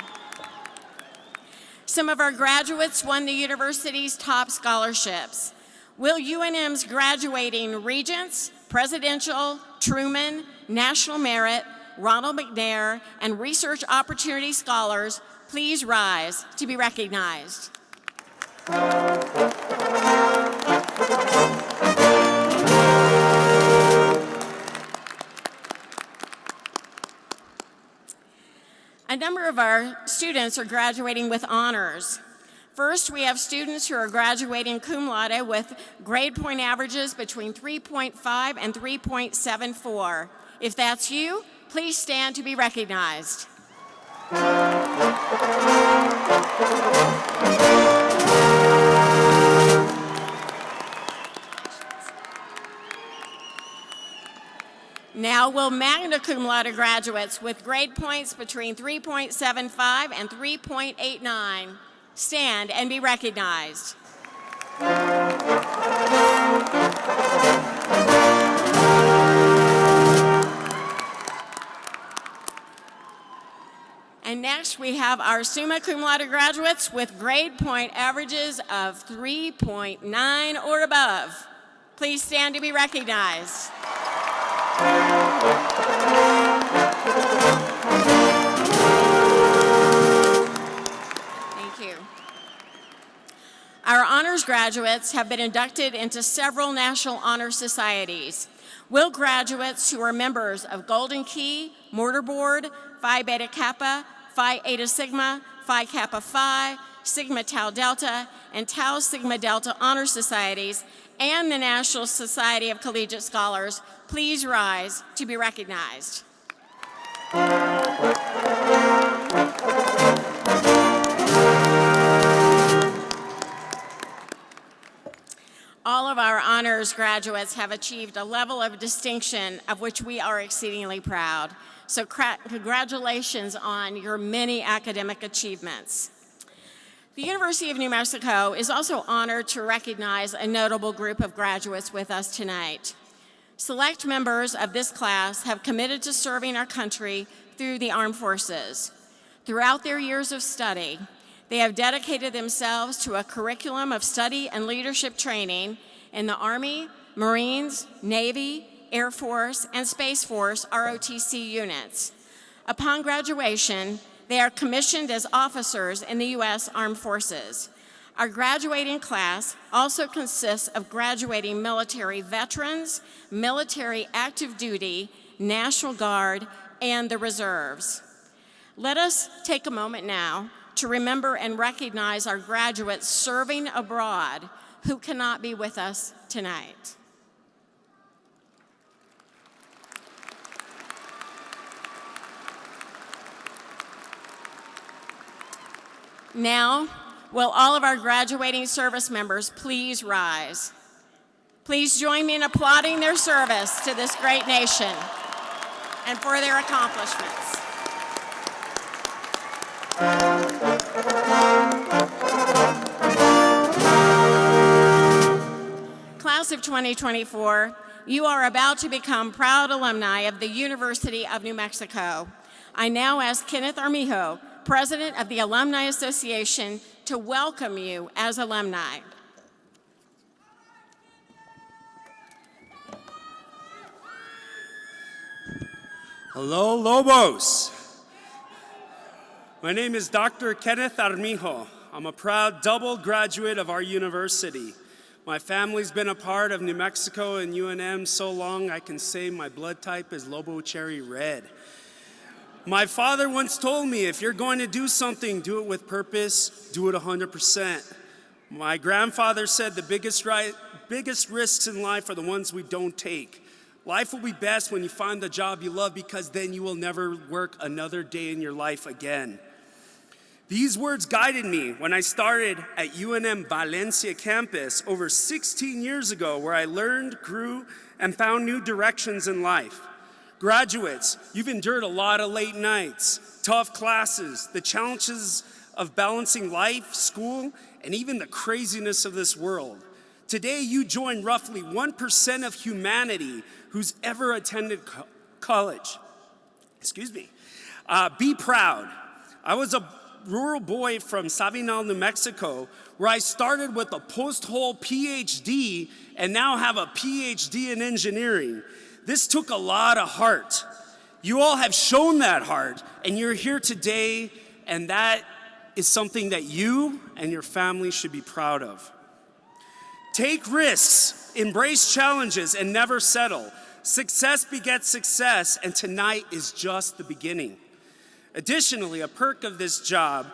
Some of our graduates won the university's top scholarships. Will UNM's graduating Regents, Presidential, Truman, National Merit, Ronald McNair, and Research Opportunity Scholars please rise to be recognized? A number of our students are graduating with honors. First, we have students who are graduating cum laude with grade point averages between 3.5 and 3.74. If that's you, please stand to be recognized. Now will magna cum laude graduates with grade points between 3.75 and 3.89 stand and be recognized. And next we have our summa cum laude graduates with grade point averages of 3.9 or above. Please stand to be recognized. Thank you. Our honors graduates have been inducted into several national honor societies. Will graduates who are members of Golden Key, Mortarboard, Phi Beta Kappa, Phi Eta Sigma, Phi Kappa Phi, Sigma Tau Delta, and Tau Sigma Delta honor societies, and the National Society of Collegiate Scholars, please rise to be recognized. All of our honors graduates have achieved a level of distinction of which we are exceedingly proud. So congratulations on your many academic achievements. The University of New Mexico is also honored to recognize a notable group of graduates with us tonight. Select members of this class have committed to serving our country through the armed forces. Throughout their years of study, they have dedicated themselves to a curriculum of study and leadership training in the Army, Marines, Navy, Air Force, and Space Force ROTC units. Upon graduation, they are commissioned as officers in the U.S. Armed Forces. Our graduating class also consists of graduating military veterans, military active duty, National Guard, and the reserves. Let us take a moment now to remember and recognize our graduates serving abroad who cannot be with us tonight. Now, will all of our graduating service members please rise? Please join me in applauding their service to this great nation and for their accomplishments. Class of 2024, you are about to become proud alumni of the University of New Mexico. I now ask Kenneth Armijo, President of the Alumni Association, to welcome you as alumni. Hello, Lobos. My name is Dr. Kenneth Armijo. I'm a proud double graduate of our university. My family's been a part of New Mexico and UNM so long I can say my blood type is Lobo Cherry Red. My father once told me, if you're going to do something, do it with purpose, do it 100%. My grandfather said the biggest risks in life are the ones we don't take. Life will be best when you find the job you love, because then you will never work another day in your life again. These words guided me when I started at UNM Valencia campus over 16 years ago, where I learned, grew, and found new directions in life. Graduates, you've endured a lot of late nights, tough classes, the challenges of balancing life, school, and even the craziness of this world. Today, you join roughly 1% of humanity who's ever attended college. Excuse me. Be proud. I was a rural boy from Savinal, New Mexico, where I started with a post-hole PhD and now have a PhD in engineering. This took a lot of heart. You all have shown that heart, and you're here today, and that is something that you and your family should be proud of. Take risks, embrace challenges, and never settle. Success begets success, and tonight is just the beginning. Additionally, a perk of this job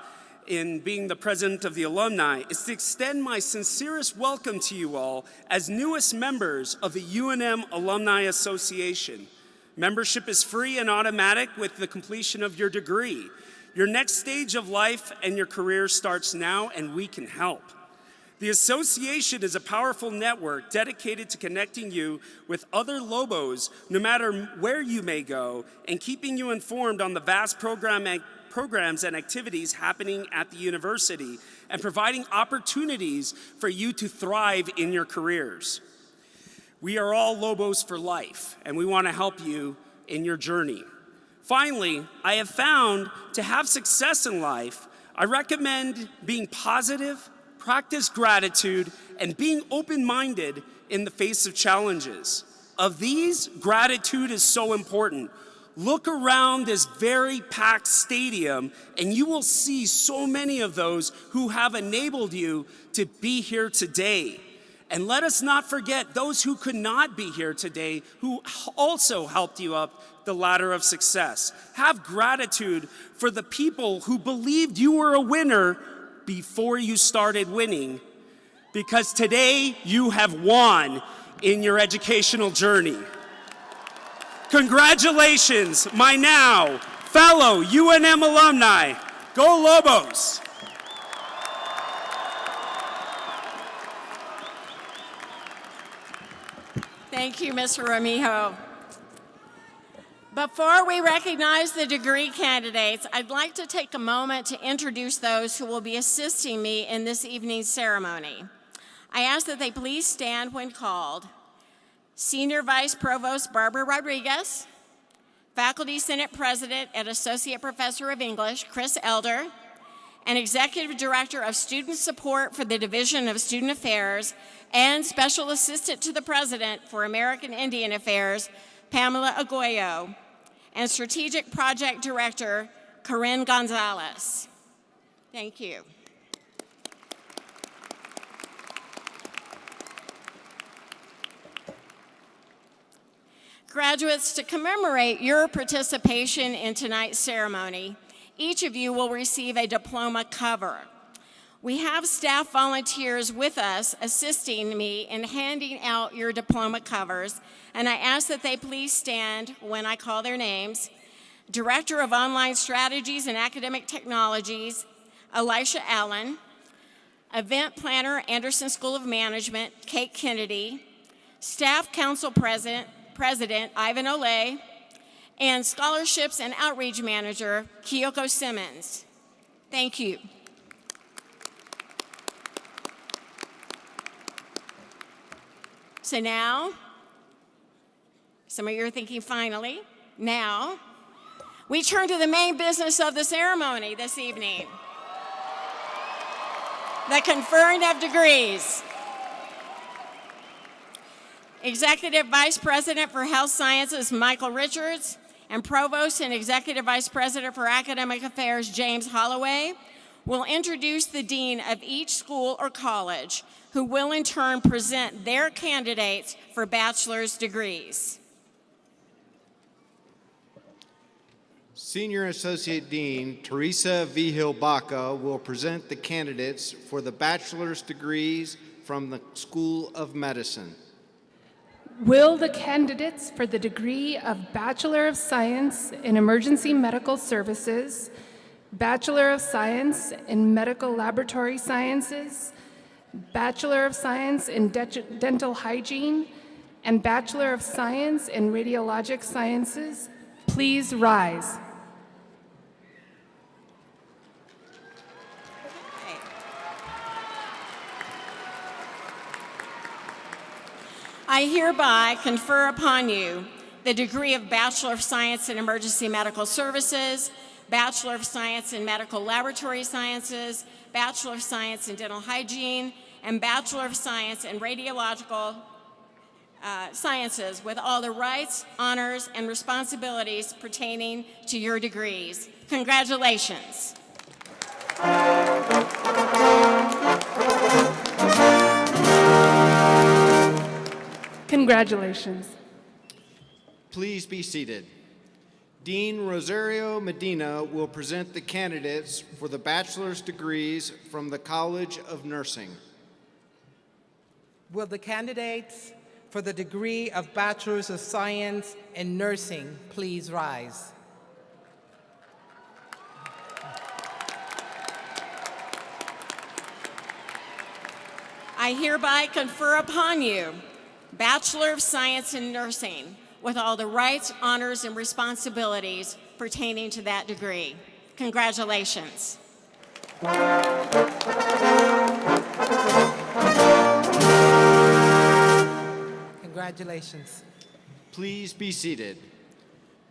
in being the president of the Alumni is to extend my sincerest welcome to you all as newest members of the UNM Alumni Association. Membership is free and automatic with the completion of your degree. Your next stage of life and your career starts now, and we can help. The association is a powerful network dedicated to connecting you with other Lobos, no matter where you may go, and keeping you informed on the vast programs and activities happening at the university, and providing opportunities for you to thrive in your careers. We are all Lobos for life, and we want to help you in your journey. Finally, I have found to have success in life, I recommend being positive, practice gratitude, and being open-minded in the face of challenges. Of these, gratitude is so important. Look around this very packed stadium, and you will see so many of those who have enabled you to be here today. And let us not forget those who could not be here today, who also helped you up the ladder of success. Have gratitude for the people who believed you were a winner before you started winning, because today you have won in your educational journey. Congratulations, my now fellow UNM alumni. Go Lobos! Thank you, Mr. Armijo. Before we recognize the degree candidates, I'd like to take a moment to introduce those who will be assisting me in this evening's ceremony. I ask that they please stand when called. Senior Vice Provost Barbara Rodriguez, Faculty Senate President and Associate Professor of English Chris Elder, and Executive Director of Student Support for the Division of Student Affairs and Special Assistant to the President for American Indian Affairs, Pamela Agoyo, and Strategic Project Director, Corinne Gonzalez. Thank you. Graduates, to commemorate your participation in tonight's ceremony, each of you will receive a diploma cover. We have staff volunteers with us assisting me in handing out your diploma covers, and I ask that they please stand when I call their names. Director of Online Strategies and Academic Technologies, Elisha Allen. Event Planner, Anderson School of Management, Kate Kennedy. Staff Council President Ivan Olay. And Scholarships and Outreach Manager, Kyoko Simmons. Thank you. So now, some of you are thinking, finally, now, we turn to the main business of the ceremony this evening, the conferring of degrees. Executive Vice President for Health Sciences, Michael Richards, and Provost and Executive Vice President for Academic Affairs, James Holloway, will introduce the Dean of each school or college, who will in turn present their candidates for bachelor's degrees. Senior Associate Dean Teresa Vigil Baca will present the candidates for the bachelor's degrees from the School of Medicine. Will the candidates for the degree of Bachelor of Science in Emergency Medical Services, Bachelor of Science in Medical Laboratory Sciences, Bachelor of Science in Dental Hygiene, and Bachelor of Science in Radiologic Sciences please rise? I hereby confer upon you the degree of Bachelor of Science in Emergency Medical Services, Bachelor of Science in Medical Laboratory Sciences, Bachelor of Science in Dental Hygiene, and Bachelor of Science in Radiological Sciences with all the rights, honors, and responsibilities pertaining to your degrees. Congratulations. Congratulations. Please be seated. Dean Rosario Medina will present the candidates for the bachelor's degrees from the College of Nursing. Will the candidates for the degree of Bachelor's of Science in Nursing please rise? I hereby confer upon you Bachelor of Science in Nursing with all the rights, honors, and responsibilities pertaining to that degree. Congratulations. Congratulations. Please be seated.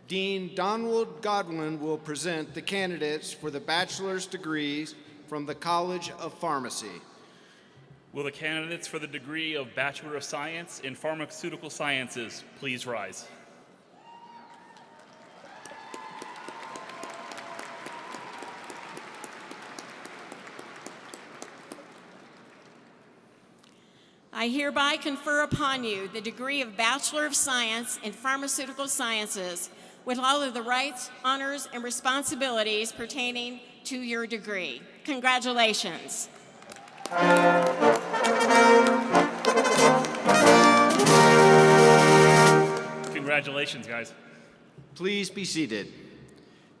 Dean Donald Godwin will present the candidates for the bachelor's degrees from the College of Pharmacy. Will the candidates for the degree of Bachelor of Science in Pharmaceutical Sciences please rise? I hereby confer upon you the degree of Bachelor of Science in Pharmaceutical Sciences with all of the rights, honors, and responsibilities pertaining to your degree. Congratulations. Congratulations, guys. Please be seated.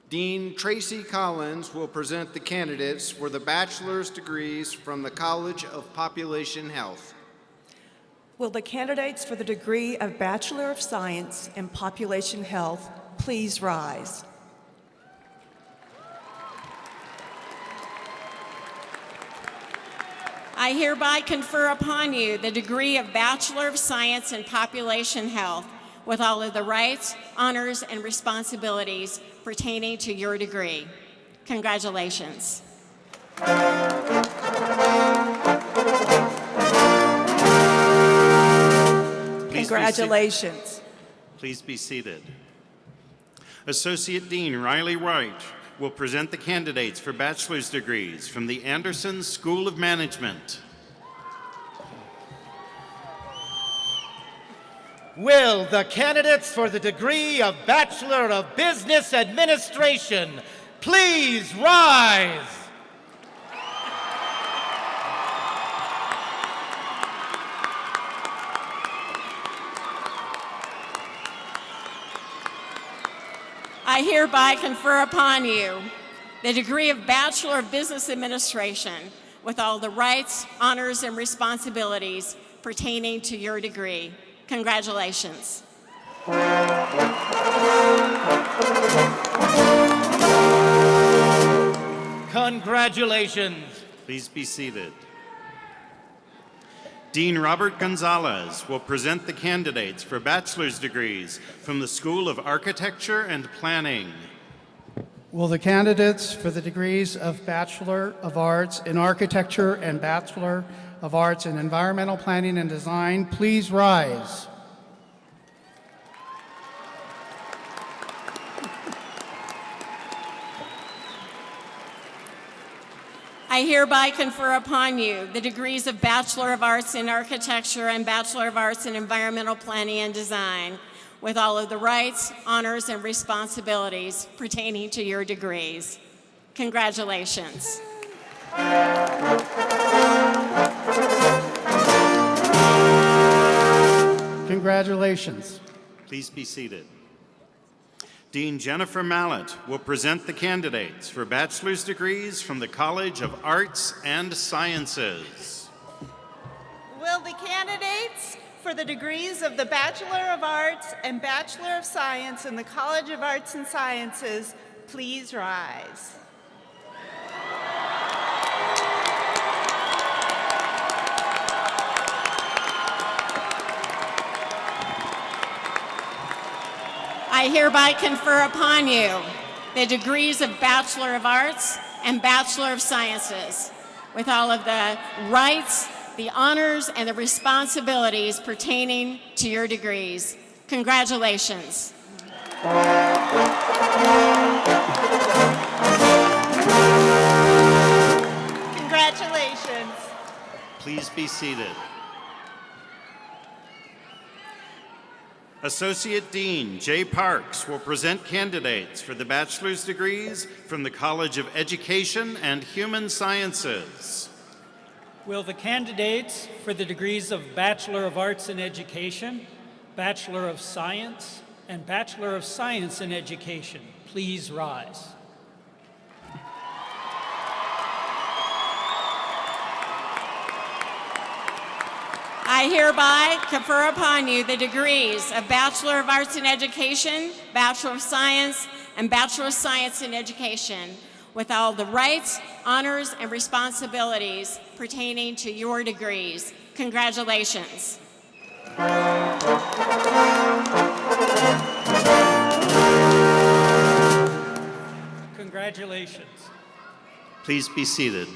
Dean Tracy Collins will present the candidates for the bachelor's degrees from the College of Population Health. Will the candidates for the degree of Bachelor of Science in Population Health please rise? I hereby confer upon you the degree of Bachelor of Science in Population Health with all of the rights, honors, and responsibilities pertaining to your degree. Congratulations. Congratulations. Please be seated. Associate Dean Riley Wright will present the candidates for bachelor's degrees from the Anderson School of Management. Will the candidates for the degree of Bachelor of Business Administration please rise? I hereby confer upon you the degree of Bachelor of Business Administration with all the rights, honors, and responsibilities pertaining to your degree. Congratulations. Congratulations. Please be seated. Dean Robert Gonzalez will present the candidates for bachelor's degrees from the School of Architecture and Planning. Will the candidates for the degrees of Bachelor of Arts in Architecture and Bachelor of Arts in Environmental Planning and Design please rise? I hereby confer upon you the degrees of Bachelor of Arts in Architecture and Bachelor of Arts in Environmental Planning and Design, with all of the rights, honors, and responsibilities pertaining to your degrees. Congratulations. Congratulations. Please be seated. Dean Jennifer Mallett will present the candidates for bachelor's degrees from the College of Arts and Sciences. Will the candidates for the degrees of the Bachelor of Arts and Bachelor of Science in the College of Arts and Sciences please rise? I hereby confer upon you the degrees of Bachelor of Arts and Bachelor of Sciences, with all of the rights, the honors, and the responsibilities pertaining to your degrees. Congratulations. Congratulations. Please be seated. Associate Dean Jay Parks will present candidates for the bachelor's degrees from the College of Education and Human Sciences. Will the candidates for the degrees of Bachelor of Arts in Education, Bachelor of Science, and Bachelor of Science in Education please rise? I hereby confer upon you the degrees of Bachelor of Arts in Education, Bachelor of Science, and Bachelor of Science in Education, with all the rights, honors, and responsibilities pertaining to your degrees. Congratulations. Congratulations. Please be seated.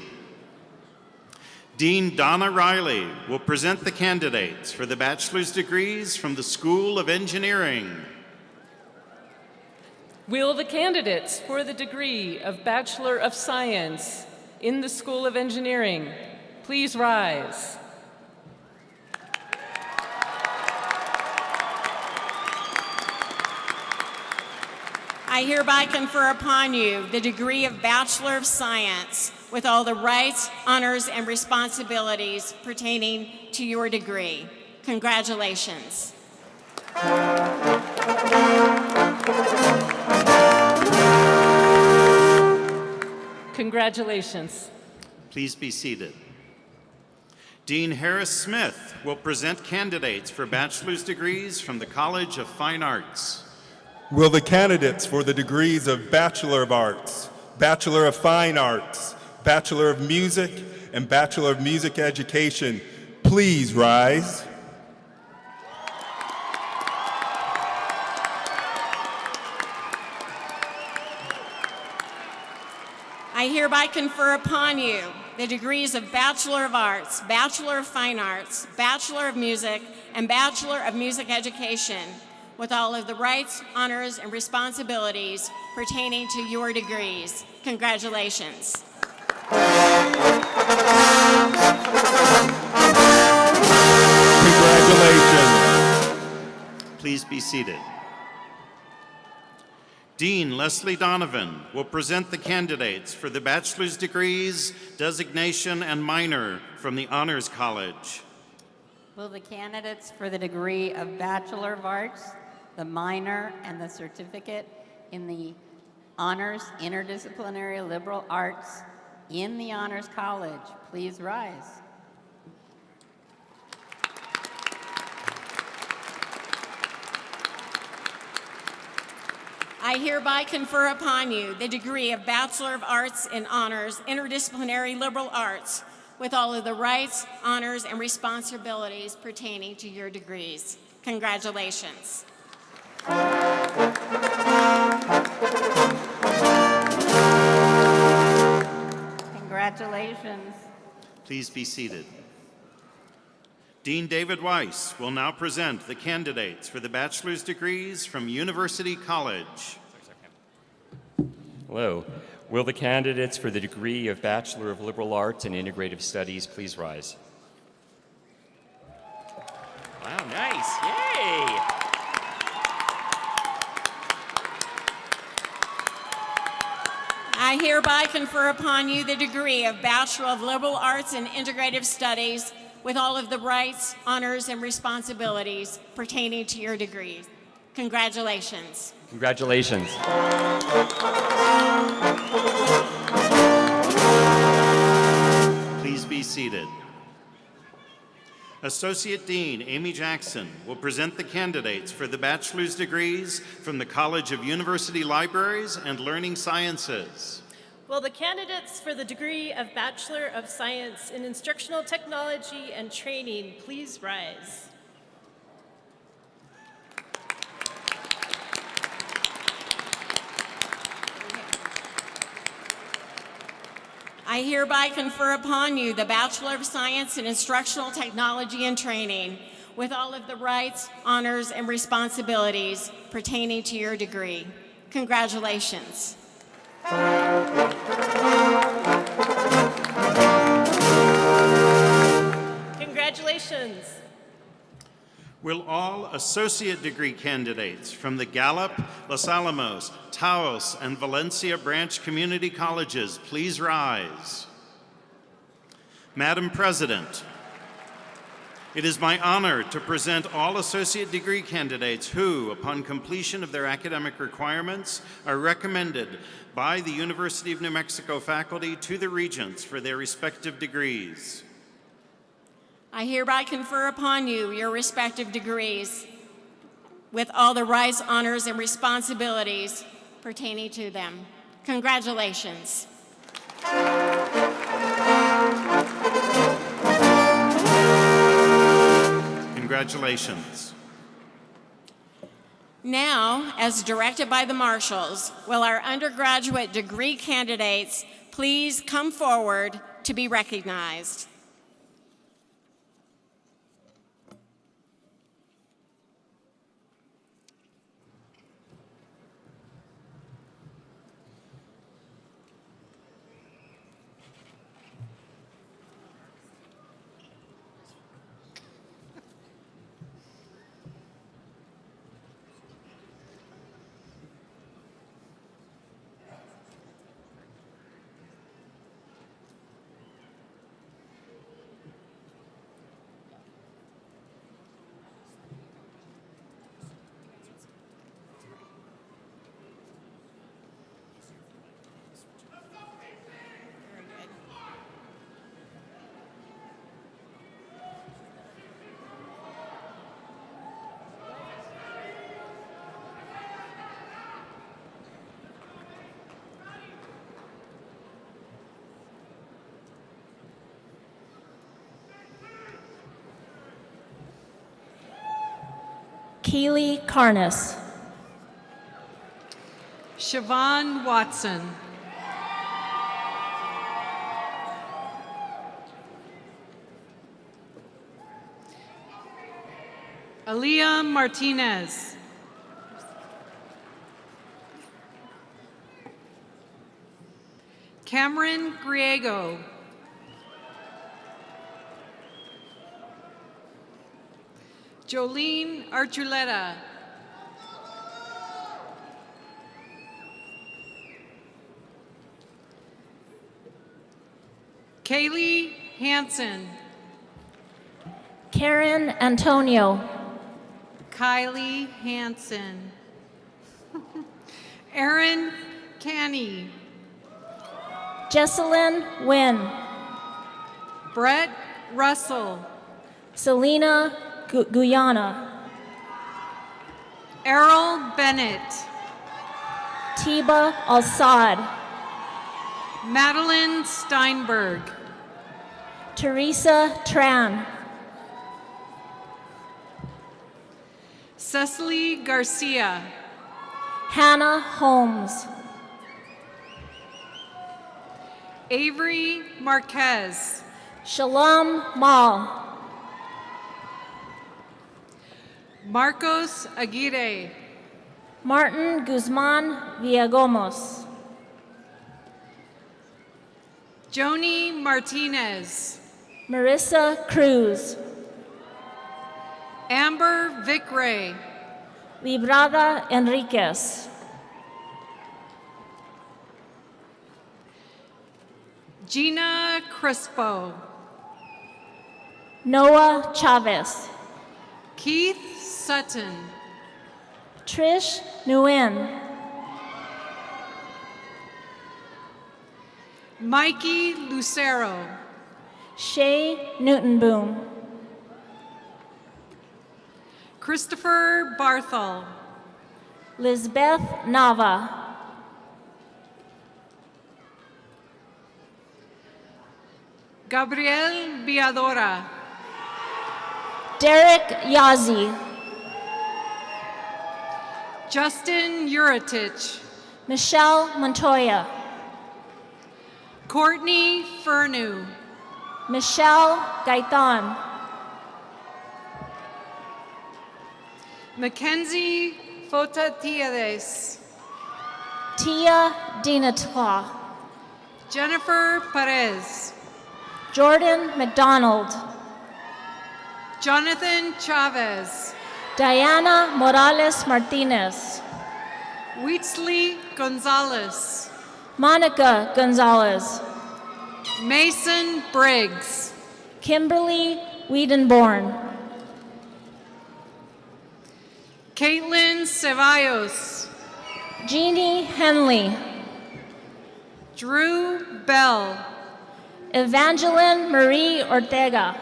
Dean Donna Riley will present the candidates for the bachelor's degrees from the School of Engineering. Will the candidates for the degree of Bachelor of Science in the School of Engineering please rise? I hereby confer upon you the degree of Bachelor of Science with all the rights, honors, and responsibilities pertaining to your degree. Congratulations. Congratulations. Please be seated. Dean Harris Smith will present candidates for bachelor's degrees from the College of Fine Arts. Will the candidates for the degrees of Bachelor of Arts, Bachelor of Fine Arts, Bachelor of Music, and Bachelor of Music Education please rise? I hereby confer upon you the degrees of Bachelor of Arts, Bachelor of Fine Arts, Bachelor of Music, and Bachelor of Music Education, with all of the rights, honors, and responsibilities pertaining to your degrees. Congratulations. Congratulations. Please be seated. Dean Leslie Donovan will present the candidates for the bachelor's degrees, designation, and minor from the Honors College. Will the candidates for the degree of Bachelor of Arts, the minor, and the certificate in the Honors Interdisciplinary Liberal Arts in the Honors College please rise? I hereby confer upon you the degree of Bachelor of Arts in Honors Interdisciplinary Liberal Arts with all of the rights, honors, and responsibilities pertaining to your degrees. Congratulations. Congratulations. Please be seated. Dean David Weiss will now present the candidates for the bachelor's degrees from University College. Hello. Will the candidates for the degree of Bachelor of Liberal Arts and Integrative Studies please rise? Wow, nice. Yay! I hereby confer upon you the degree of Bachelor of Liberal Arts and Integrative Studies with all of the rights, honors, and responsibilities pertaining to your degree. Congratulations. Congratulations. Please be seated. Associate Dean Amy Jackson will present the candidates for the bachelor's degrees from the College of University Libraries and Learning Sciences. Will the candidates for the degree of Bachelor of Science in Instructional Technology and Training please rise? I hereby confer upon you the Bachelor of Science in Instructional Technology and Training with all of the rights, honors, and responsibilities pertaining to your degree. Congratulations. Congratulations. Will all associate degree candidates from the Gallup, Los Alamos, Taos, and Valencia branch community colleges please rise? Madam President, it is my honor to present all associate degree candidates who, upon completion of their academic requirements, are recommended by the University of New Mexico faculty to the Regents for their respective degrees. I hereby confer upon you your respective degrees with all the rights, honors, and responsibilities pertaining to them. Congratulations. Congratulations. Now, as directed by the marshals, will our undergraduate degree candidates please come forward to be recognized? Keely Carness. Siobhan Watson. Aaliyah Martinez. Cameron Griego. Jolene Archuleta. Kaylee Hansen. Karen Antonio. Kylie Hansen. Erin Canny. Jesselyn Wynn. Brett Russell. Selena Guyana. Errol Bennett. Tiba Al-Sad. Madeline Steinberg. Teresa Tran. Cecily Garcia. Hannah Holmes. Avery Marquez. Shalom Mal. Marcos Aguirre. Martin Guzman Villagomos. Joni Martinez. Marissa Cruz. Amber Vicray. Librada Enriquez. Gina Crispo. Noah Chavez. Keith Sutton. Trish Nguyen. Mikey Lucero. Shay Newton-Boom. Christopher Barthol. Lizbeth Nava. Gabriel Viadora. Derek Yazi. Justin Uritich. Michelle Montoya. Courtney Furnew. Michelle Gaitan. Mackenzie Fotatiades. Tia Dinatwa. Jennifer Perez. Jordan McDonald. Jonathan Chavez. Diana Morales Martinez. Wheatsley Gonzalez. Monica Gonzalez. Mason Briggs. Kimberly Wiedenborn. Caitlin Ceballos. Jeannie Henley. Drew Bell. Evangeline Marie Ortega.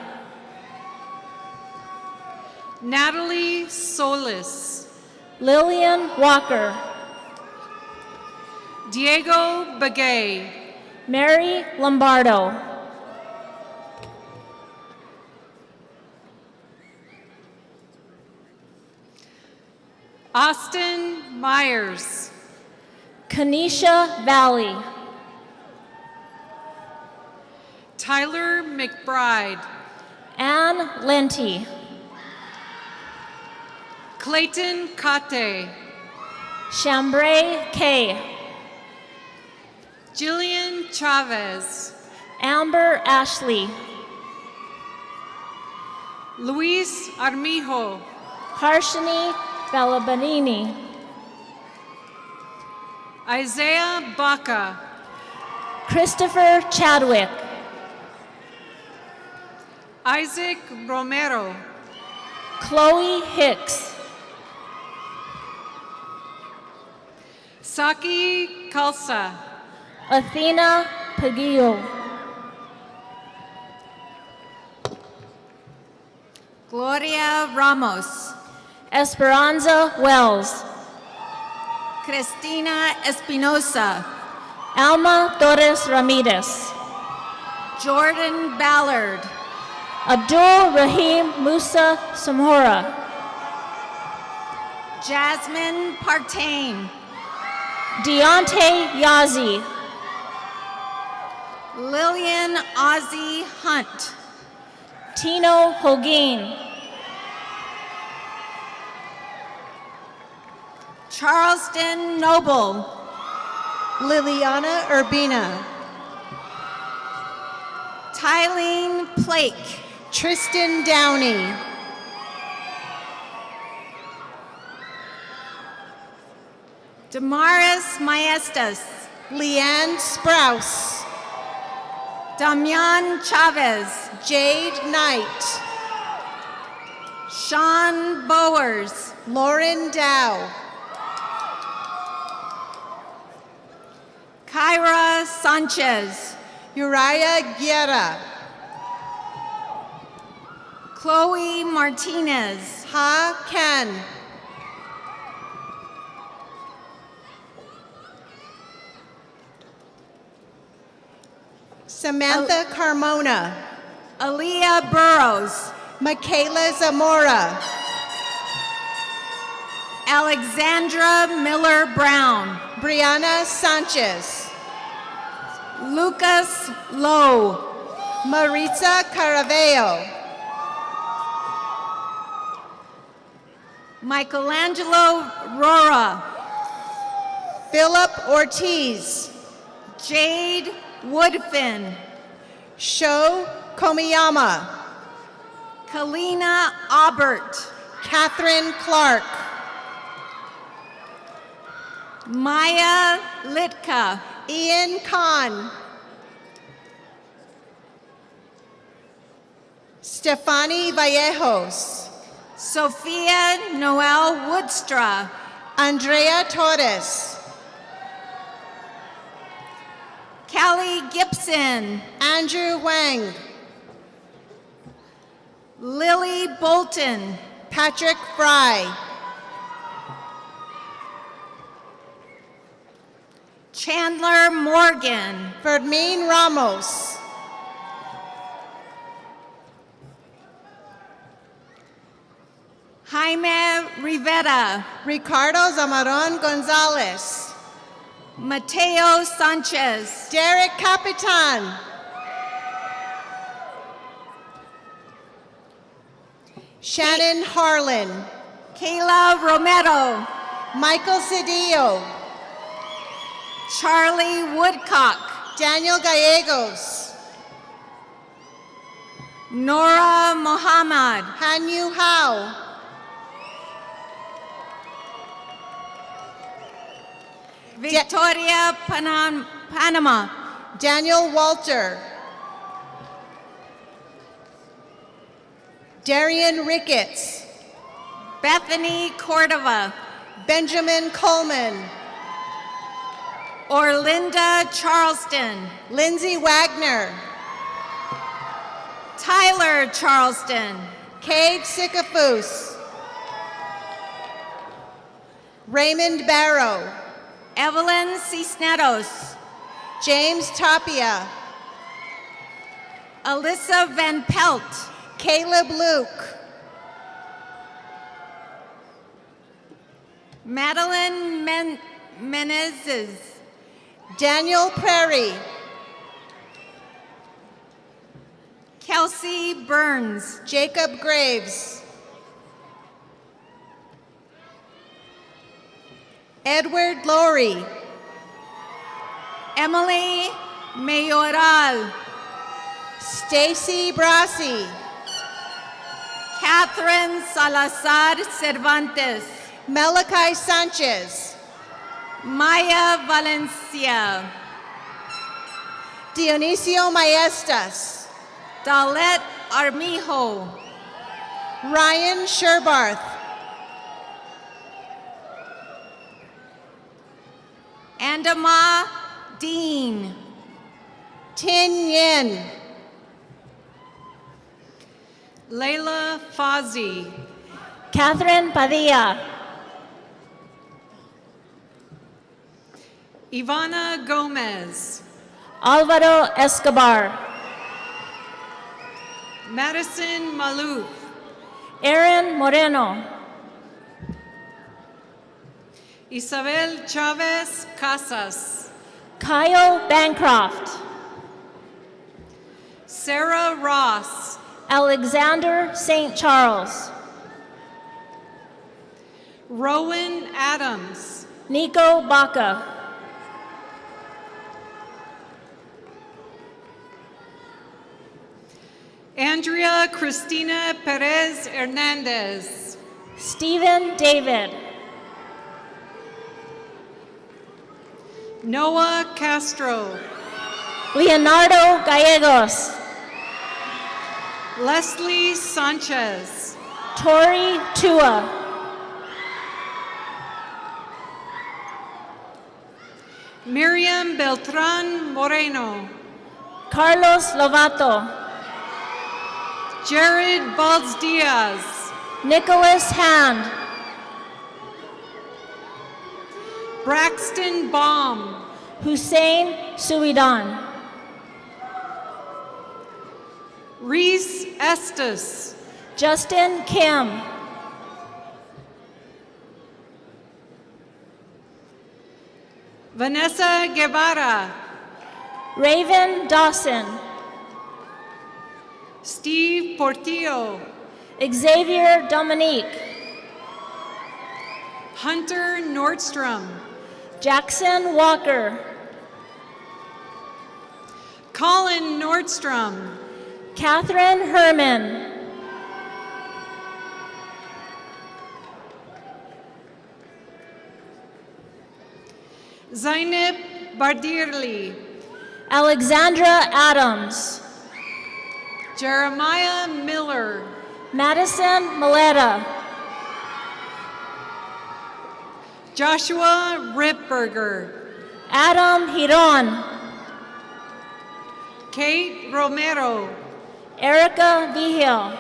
Natalie Solis. Lillian Walker. Diego Begay. Mary Lombardo. Austin Myers. Kanisha Valley. Tyler McBride. Anne Lenti. Clayton Kate. Chambray K. Jillian Chavez. Amber Ashley. Luis Armijo. Harshini Balabanini. Isaiah Baca. Christopher Chadwick. Isaac Romero. Chloe Hicks. Saki Kalsa. Athena Pagillo. Gloria Ramos. Esperanza Wells. Cristina Espinosa. Alma Torres Ramirez. Jordan Ballard. Abdul Rahim Musa Samora. Jasmine Partain. Deontay Yazi. Lillian Ozzie Hunt. Tino Holguin. Charleston Noble. Liliana Urbina. Tylene Plake. Tristan Downey. Damaris Maestas. Leanne Sprouse. Damian Chavez. Jade Knight. Sean Bowers. Lauren Dow. Kyra Sanchez. Uriah Guerra. Chloe Martinez. Ha Ken. Samantha Carmona. Aaliyah Burrows. Michaela Zamora. Alexandra Miller Brown. Brianna Sanchez. Lucas Lowe. Maritza Caraveo. Michelangelo Rora. Philip Ortiz. Jade Woodfin. Sho Komiyama. Kalina Aubert. Catherine Clark. Maya Litka. Ian Kahn. Stefani Vallejos. Sophia Noel Woodstra. Andrea Torres. Callie Gibson. Andrew Wang. Lily Bolton. Patrick Fry. Chandler Morgan. Fermin Ramos. Jaime Rivera. Ricardo Zamaron Gonzalez. Mateo Sanchez. Derek Capitan. Shannon Harlan. Kayla Romero. Michael Cedillo. Charlie Woodcock. Daniel Gallegos. Nora Mohammed. Han Yu Hao. Victoria Panama. Daniel Walter. Darian Ricketts. Bethany Cordova. Benjamin Coleman. Orlinda Charleston. Lindsay Wagner. Tyler Charleston. Cade Sikafus. Raymond Barrow. Evelyn Cisneros. James Tapia. Alyssa Van Pelt. Caleb Luke. Madeline Menezes. Daniel Prairie. Kelsey Burns. Jacob Graves. Edward Laurie. Emily Mayoral. Stacy Brasi. Catherine Salazar Cervantes. Malachi Sanchez. Maya Valencia. Dionisio Maestas. Dalet Armijo. Ryan Sherbarth. Andama Dean. Tin Yin. Layla Fozzie. Catherine Padilla. Ivana Gomez. Alvaro Escobar. Madison Malouf. Aaron Moreno. Isabel Chavez Casas. Kyle Bancroft. Sarah Ross. Alexander St. Charles. Rowan Adams. Nico Baca. Andrea Cristina Perez Hernandez. Stephen David. Noah Castro. Leonardo Gallegos. Leslie Sanchez. Tori Tua. Miriam Beltran Moreno. Carlos Lovato. Jared Balds Diaz. Nicholas Hand. Braxton Baum. Hussein Suidan. Reese Estes. Justin Kim. Vanessa Guevara. Raven Dawson. Steve Portillo. Xavier Dominique. Hunter Nordstrom. Jackson Walker. Colin Nordstrom. Catherine Herman. Zainab Bardirli. Alexandra Adams. Jeremiah Miller. Madison Maleta. Joshua Ripberger. Adam Hiron. Kate Romero. Erica Vigil.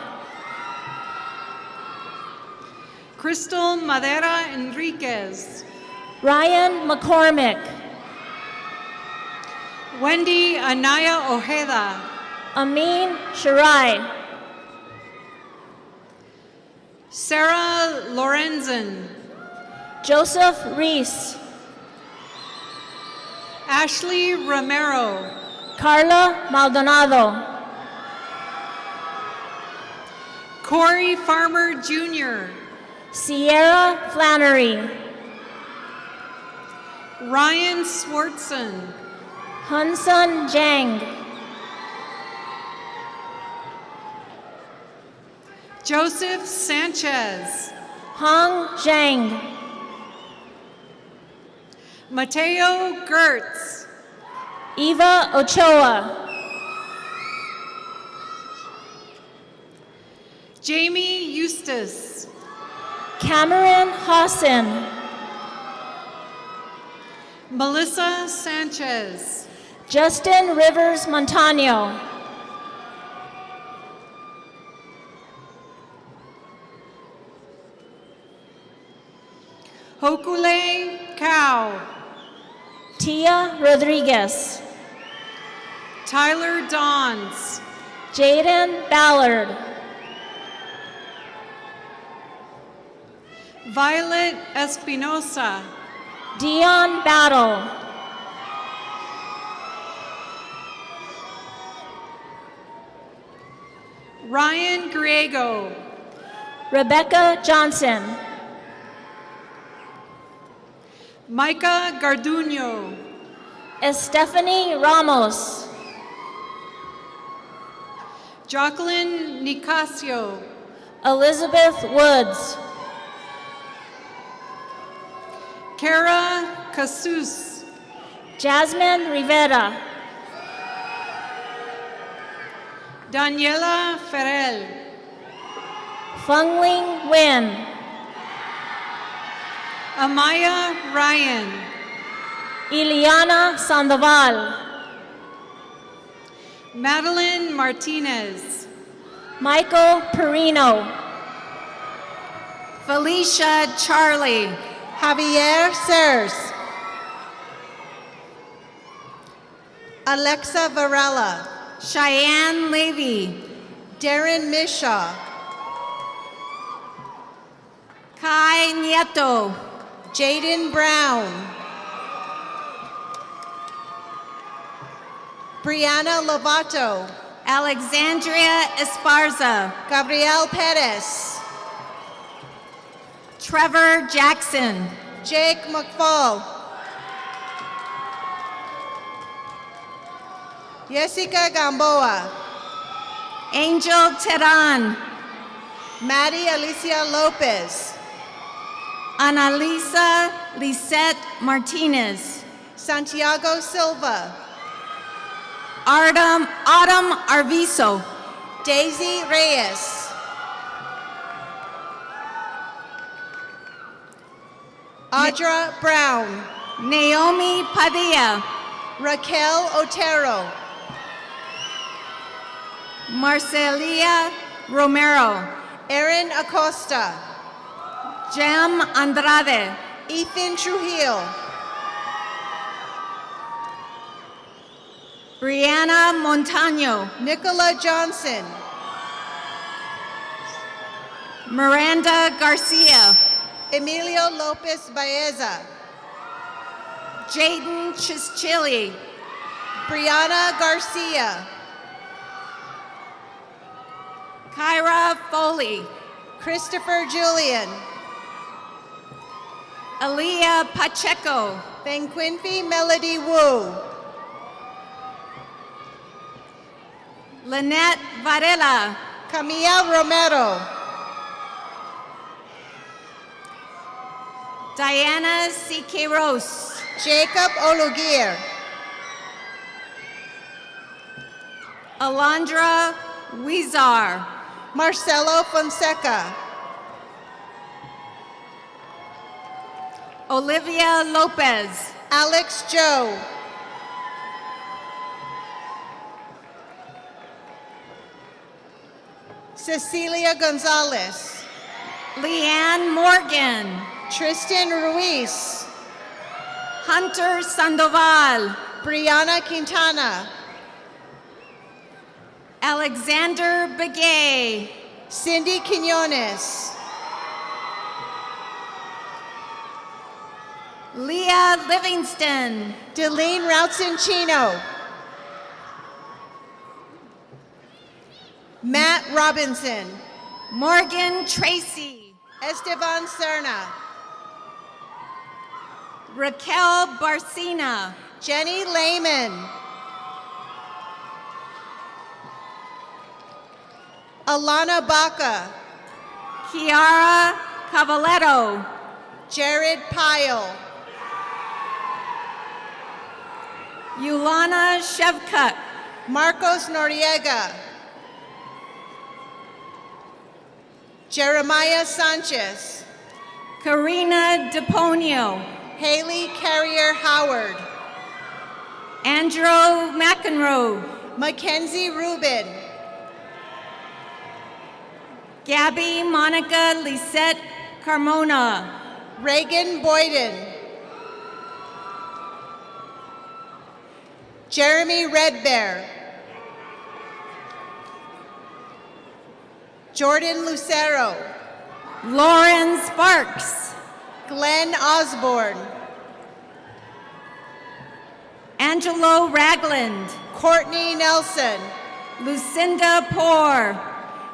Crystal Madera Enriquez. Ryan McCormick. Wendy Anaya Ojeda. Amin Shirai. Sarah Lorenzen. Joseph Reese. Ashley Romero. Carla Maldonado. Corey Farmer Jr. Sierra Flannery. Ryan Swartzen. Hunsun Jang. Joseph Sanchez. Hong Zhang. Mateo Gertz. Eva Ochoa. Jamie Eustace. Cameron Hassan. Melissa Sanchez. Justin Rivers Montano. Hokule Cow. Tia Rodriguez. Tyler Dons. Jaden Ballard. Violet Espinosa. Dion Battle. Ryan Griego. Rebecca Johnson. Micah Garduño. Estefany Ramos. Jacqueline Nicasio. Elizabeth Woods. Kara Casus. Jasmine Rivera. Daniela Ferrell. Fengling Wen. Amaya Ryan. Ileana Sandoval. Madeline Martinez. Michael Perino. Felicia Charlie. Javier Sers. Alexa Varela. Cheyenne Levy. Darren Mishaw. Kai Nieto. Jaden Brown. Brianna Lovato. Alexandria Esparza. Gabriel Perez. Trevor Jackson. Jake McFall. Jessica Gamboa. Angel Teran. Maddie Alicia Lopez. Annalisa Lisette Martinez. Santiago Silva. Autumn Arviso. Daisy Reyes. Audra Brown. Naomi Padilla. Raquel Otero. Marcelia Romero. Erin Acosta. Jem Andrade. Ethan Trujillo. Brianna Montano. Nicola Johnson. Miranda Garcia. Emilio Lopez Baeza. Jaden Chischili. Brianna Garcia. Kyra Foley. Christopher Julian. Aaliyah Pacheco. Benquinfi Melody Wu. Lynette Varela. Camilla Romero. Diana Siqueiros. Jacob Oluguir. Alondra Huizar. Marcelo Fonseca. Olivia Lopez. Alex Joe. Cecilia Gonzalez. Leanne Morgan. Tristan Ruiz. Hunter Sandoval. Brianna Quintana. Alexander Begay. Cindy Quinones. Leah Livingston. Delene Routson-Chino. Matt Robinson. Morgan Tracy. Esteban Serna. Raquel Barcina. Jenny Lehman. Alana Baca. Kiara Cavaletto. Jared Pyle. Yulana Shevkut. Marcos Noriega. Jeremiah Sanchez. Karina DePonio. Haley Carrier Howard. Andrew McEnroe. Mackenzie Rubin. Gabby Monica Lisette Carmona. Reagan Boyden. Jeremy Redbear. Jordan Lucero. Lauren Sparks. Glenn Osborne. Angelo Ragland. Courtney Nelson. Lucinda Poor.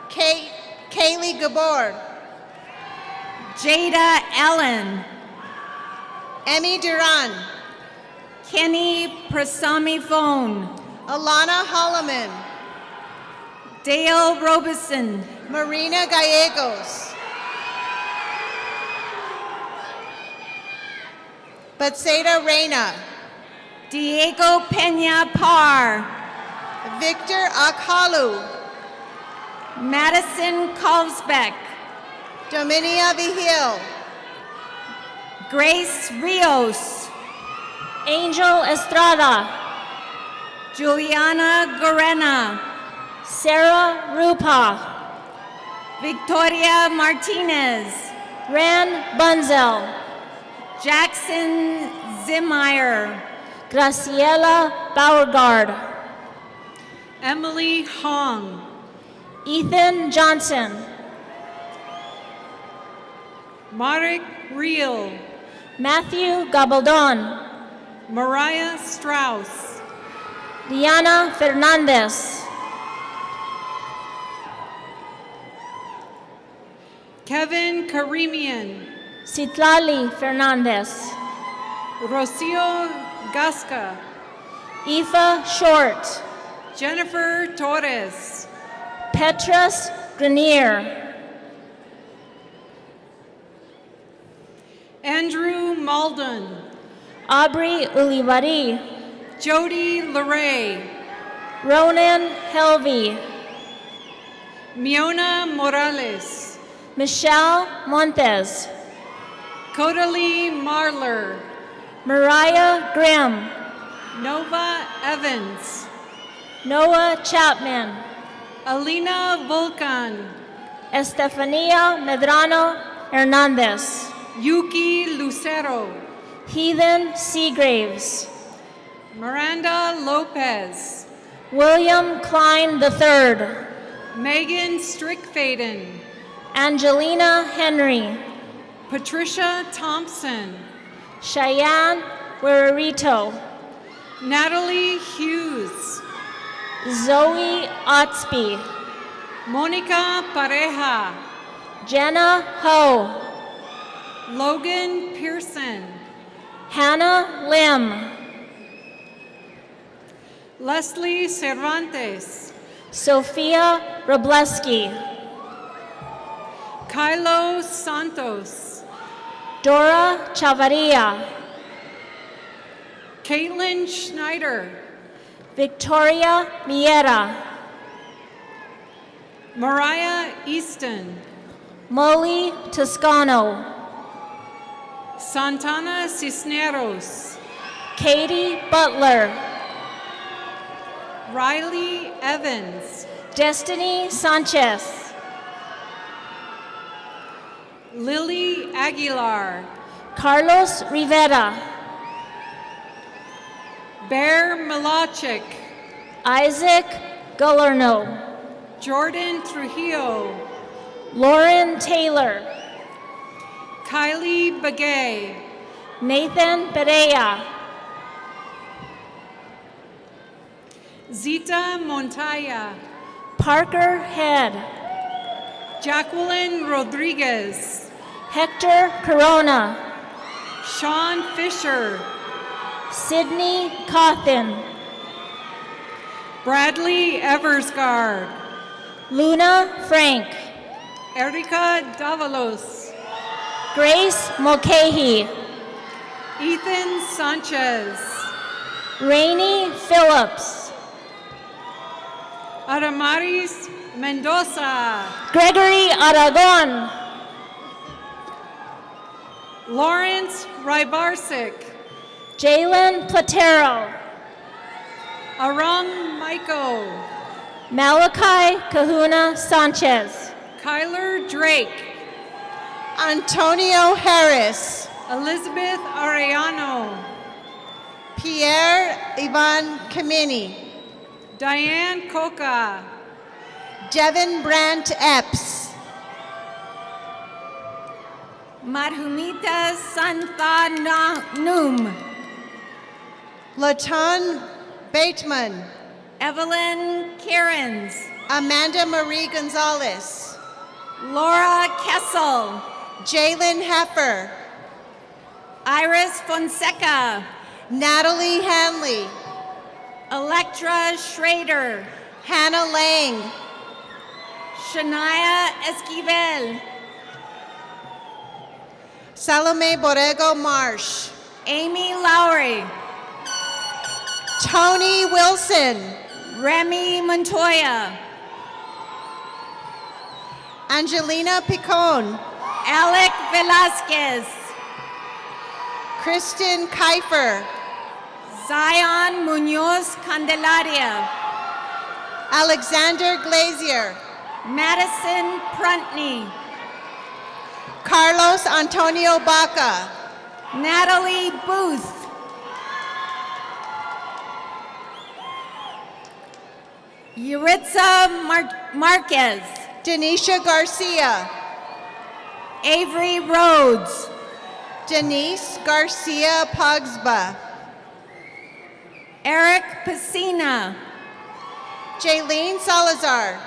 Kaylee Gabor. Jada Allen. Emmy Duran. Kenny Prasami Phone. Alana Holloman. Dale Robeson. Marina Gallegos. Betseda Reyna. Diego Pena Parr. Victor Akhalu. Madison Kalsbeck. Dominia Vigil. Grace Rios. Angel Estrada. Juliana Gorena. Sarah Rupa. Victoria Martinez. Ran Bunzel. Jackson Zimmeyer. Graciela Beauregard. Emily Hong. Ethan Johnson. Marek Reel. Matthew Gabaldon. Mariah Strauss. Diana Fernandez. Kevin Karimian. Citlali Fernandez. Rocio Gasca. Aoife Short. Jennifer Torres. Petrus Grenier. Andrew Malden. Aubrey Ulibarri. Jody Leray. Ronan Helvey. Miona Morales. Michelle Montes. Codalie Marler. Mariah Grimm. Nova Evans. Noah Chapman. Alina Volcan. Estefania Medrano Hernandez. Yuki Lucero. Heathen Seagraves. Miranda Lopez. William Klein III. Megan Strickfaden. Angelina Henry. Patricia Thompson. Cheyenne Guerrito. Natalie Hughes. Zoe Otsby. Monica Pareja. Jenna Ho. Logan Pearson. Hannah Lim. Leslie Cervantes. Sophia Robleski, Kylo Santos, Dora Chavarria, Caitlin Schneider, Victoria Miera, Mariah Easton, Molly Toscano, Santana Cisneros, Katie Butler, Riley Evans, Destiny Sanchez, Lily Aguilar, Carlos Rivera, Bear Milachik, Isaac Gullerno, Jordan Trujillo, Lauren Taylor, Kylie Begay, Nathan Perea, Zita Montaya, Parker Head, Jacqueline Rodriguez, Hector Corona, Sean Fisher, Sydney Cawthon, Bradley Eversgard, Luna Frank, Erica Davalos, Grace Mulcahy, Ethan Sanchez, Rainey Phillips, Adamaris Mendoza, Gregory Aragon, Lawrence Rybarsik, Jalen Platero, Aram Maiko, Malachi Kahuna Sanchez, Kyler Drake, Antonio Harris, Elizabeth Arellano, Pierre Ivan Kamini, Diane Coca, Devin Brandt Epps, Marhumita Santhanum, Latan Bateman, Evelyn Cairns, Amanda Marie Gonzalez, Laura Kessel, Jalen Heffer, Iris Fonseca, Natalie Hanley, Electra Schrader, Hannah Lang, Shania Esquivel, Salome Borrego Marsh, Amy Lowry, Tony Wilson, Remy Montoya, Angelina Picon, Alec Velasquez, Kristen Kiefer, Zion Munoz Candelaria, Alexander Glazier, Madison Pruntney, Carlos Antonio Baca, Natalie Booth, Yuritza Marquez, Denisha Garcia, Avery Rhodes, Denise Garcia Pugsba, Eric Pacina, Jaylene Salazar,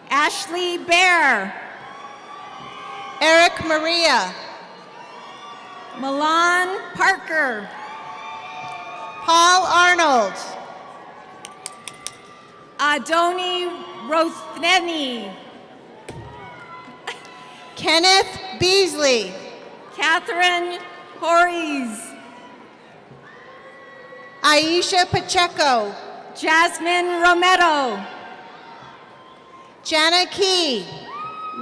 Ashley Bear, Eric Maria, Milan Parker, Paul Arnold, Adoni Rothneni, Kenneth Beasley, Catherine Horries, Aisha Pacheco, Jasmine Romero, Jana Key,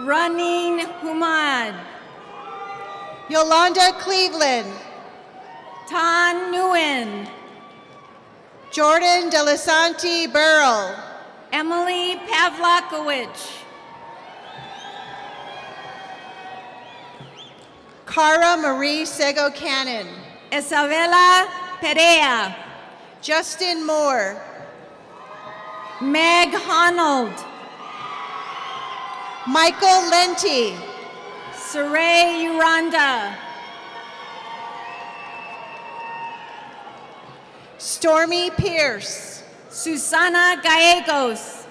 Running Humad, Yolanda Cleveland, Tan Nguyen, Jordan Delasanti Burrell, Emily Pavlakovich, Cara Marie Sego Cannon, Isabella Perea, Justin Moore, Meg Honnold, Michael Lenti, Saray Uranda, Stormy Pierce, Susana Gallegos,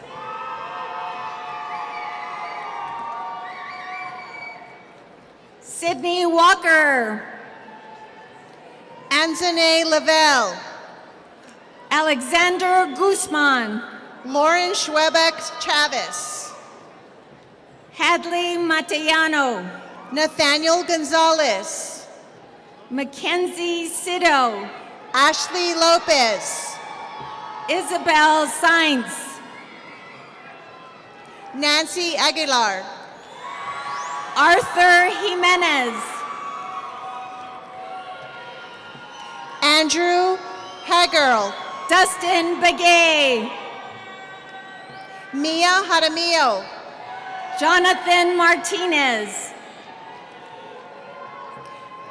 Sydney Walker, Anzane Lavelle, Alexander Guzman. Lauren Schwebeck Chavez. Hadley Matellano. Nathaniel Gonzalez. Mackenzie Sido. Ashley Lopez. Isabel Sainz. Nancy Aguilar. Arthur Jimenez. Andrew Hagerl. Dustin Begay. Mia Jaramillo. Jonathan Martinez.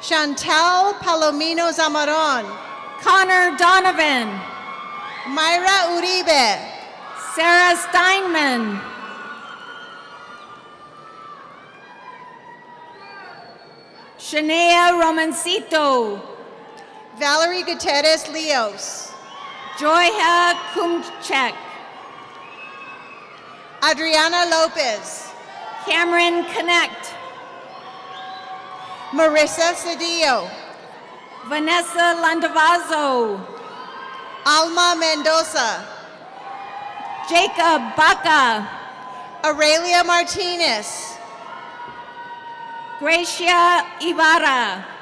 Chantal Palomino Zamaron. Connor Donovan. Myra Uribe. Sarah Steinman. Shania Romancito. Valerie Gutierrez Leos. Joyha Kumchek. Adriana Lopez. Cameron Connect. Marissa Cedillo. Vanessa Landavazo. Alma Mendoza. Jacob Baca. Aurelia Martinez. Gracia Ibarra.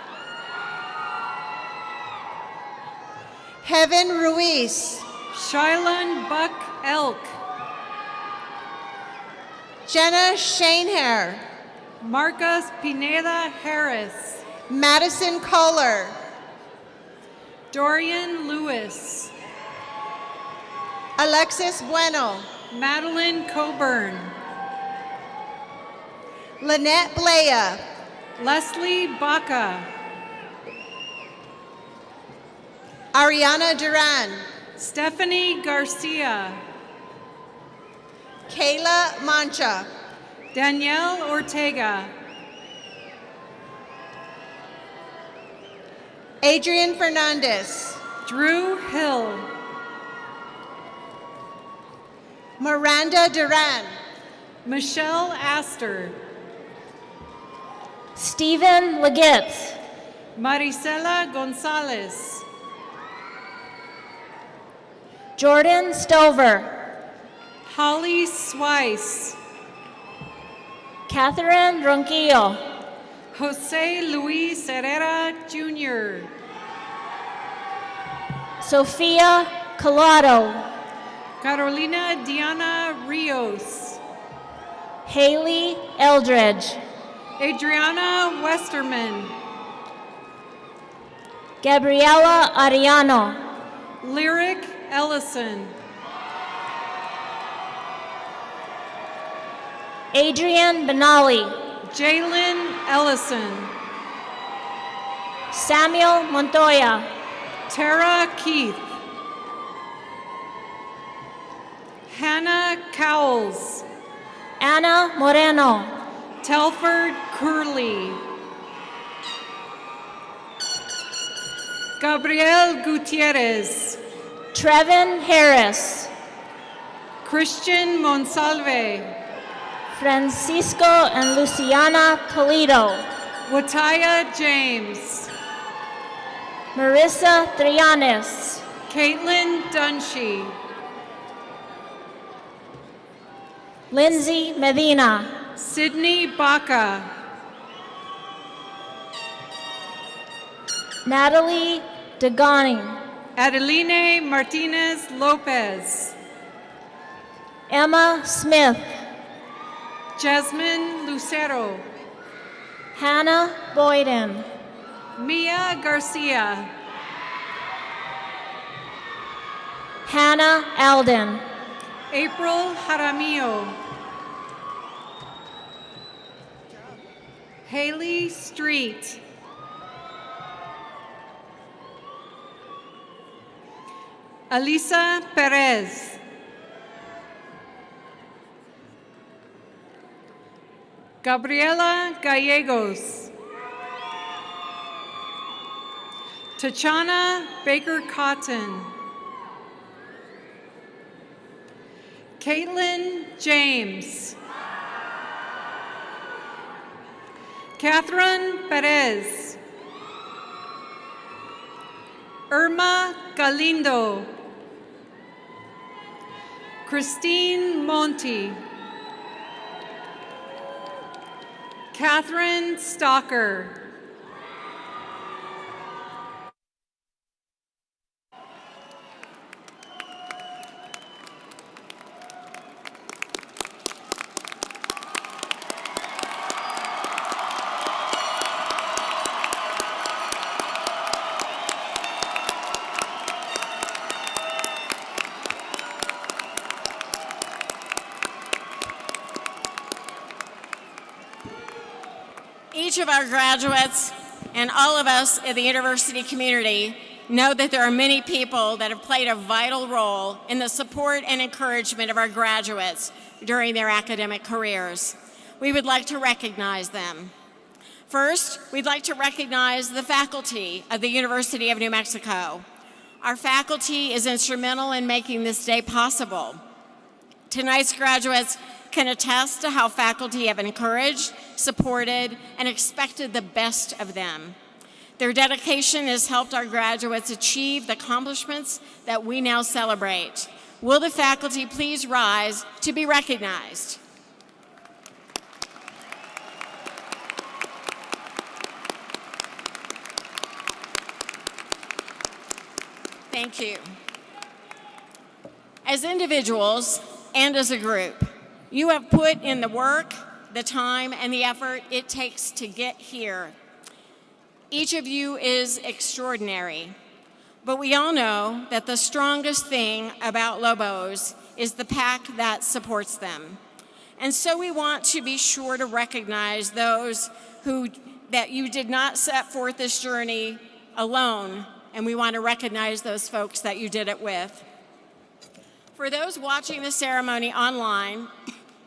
Heaven Ruiz. Shylon Buck Elk. Jenna Shanehair. Marcus Pineda Harris. Madison Kohler. Dorian Lewis. Alexis Bueno. Madeline Coburn. Lynette Blea. Leslie Baca. Ariana Duran. Stephanie Garcia. Kayla Mancha. Danielle Ortega. Adrian Fernandez. Drew Hill. Miranda Duran. Michelle Astor. Stephen Legitz. Maricela Gonzalez. Jordan Stover. Holly Swice. Catherine Ronquillo. Jose Luis Herrera Jr. Sofia Collado. Carolina Diana Rios. Haley Eldridge. Adriana Westerman. Gabriela Ariano. Lyric Ellison. Adrian Benali. Jalen Ellison. Samuel Montoya. Tara Keith. Hannah Cowles. Anna Moreno. Telford Curley. Gabriel Gutierrez. Trevin Harris. Christian Monsalve. Francisco and Luciana Toledo. Wataya James. Marissa Trianes. Caitlin Dunshee. Lindsay Medina. Sydney Baca. Natalie Degani. Adeline Martinez Lopez. Emma Smith. Jasmine Lucero. Hannah Boyden. Mia Garcia. Hannah Alden. April Jaramillo. Haley Street. Alisa Perez. Gabriela Gallegos. Tachana Baker Cotton. Caitlin James. Catherine Perez. Irma Galindo. Christine Monti. Catherine Stalker. Each of our graduates and all of us in the university community know that there are many people that have played a vital role in the support and encouragement of our graduates during their academic careers. We would like to recognize them. First, we'd like to recognize the faculty of the University of New Mexico. Our faculty is instrumental in making this day possible. Tonight's graduates can attest to how faculty have encouraged, supported, and expected the best of them. Their dedication has helped our graduates achieve the accomplishments that we now celebrate. Will the faculty please rise to be recognized? Thank you. As individuals and as a group, you have put in the work, the time, and the effort it takes to get here. Each of you is extraordinary, but we all know that the strongest thing about Lobos is the pack that supports them. And so we want to be sure to recognize those that you did not set forth this journey alone, and we want to recognize those folks that you did it with. For those watching the ceremony online,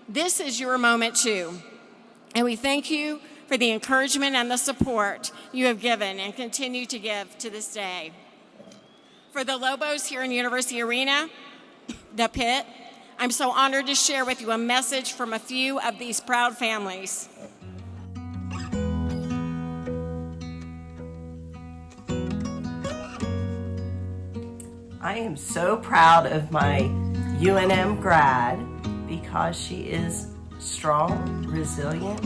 this is your moment too, and we thank you for the encouragement and the support you have given and continue to give to this day. For the Lobos here in University Arena, the pit, I'm so honored to share with you a message from a few of these proud families. I am so proud of my UNM grad because she is strong, resilient,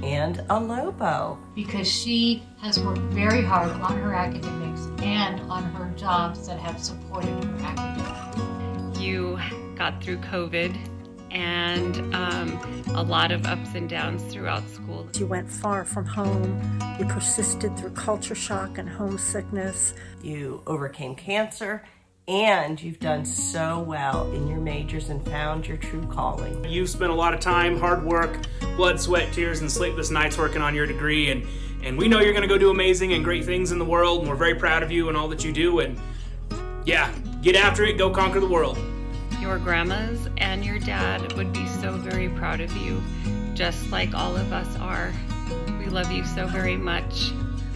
and a Lobo. Because she has worked very hard on her academics and on her jobs that have supported her academics. You got through COVID and a lot of ups and downs throughout school. You went far from home. You persisted through culture shock and homesickness. You overcame cancer, and you've done so well in your majors and found your true calling. You've spent a lot of time, hard work, blood, sweat, tears, and sleepless nights working on your degree, and we know you're going to go do amazing and great things in the world, and we're very proud of you and all that you do, and yeah, get after it, go conquer the world. Your grandmas and your dad would be so very proud of you, just like all of us are. We love you so very much.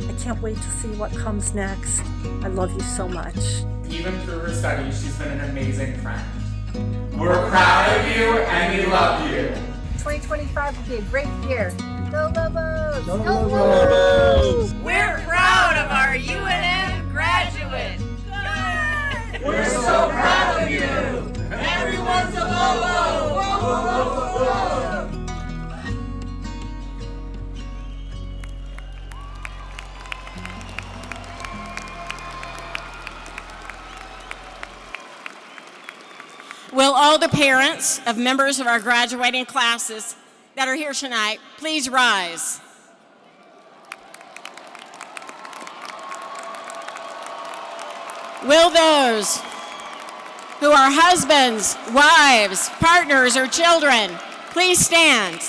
I can't wait to see what comes next. I love you so much. Even through her studies, she's been an amazing friend. We're proud of you and we love you. 2025 will be a great year. Go Lobos! Go Lobos! We're proud of our UNM graduate. Good! We're so proud of you. Everyone's a Lobo! Will all the parents of members of our graduating classes that are here tonight please rise? Will those who are husbands, wives, partners, or children please stand?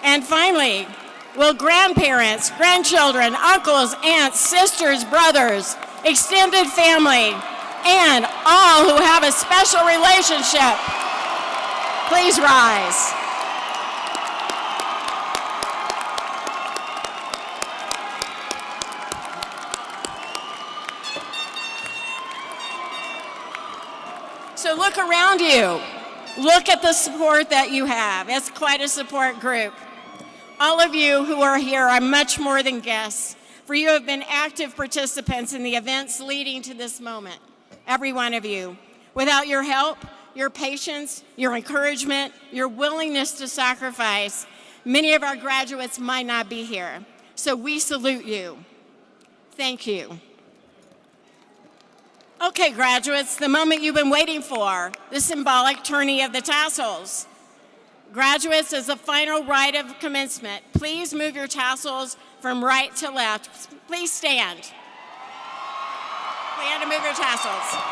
And finally, will grandparents, grandchildren, uncles, aunts, sisters, brothers, extended family, and all who have a special relationship, please rise. So look around you. Look at the support that you have. It's quite a support group. All of you who are here are much more than guests. for you have been active participants in the events leading to this moment, every one of you. Without your help, your patience, your encouragement, your willingness to sacrifice, many of our graduates might not be here. So we salute you. Thank you. Okay, graduates, the moment you've been waiting for, the symbolic turning of the tassels. Graduates, as a final rite of commencement, please move your tassels from right to left. Please stand. Plan to move your tassels.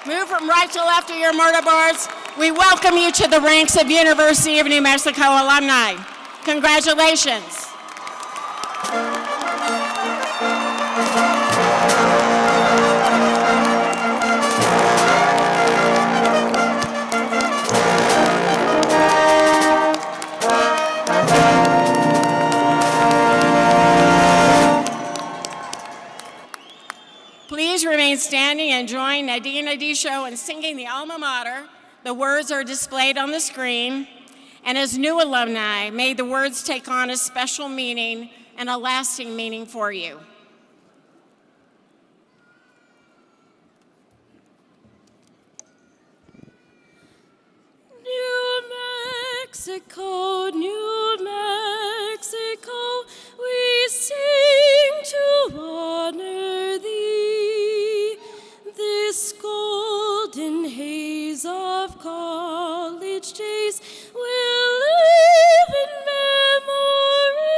Move from right to left of your murder boards. We welcome you to the ranks of University of New Mexico alumni. Congratulations. Please remain standing and join Nadine Adisho in singing the Alma Mater. The words are displayed on the screen. And as new alumni, may the words take on a special meaning and a lasting meaning for you. New Mexico, New Mexico, we sing to honor thee. This golden haze of college days will live in memory.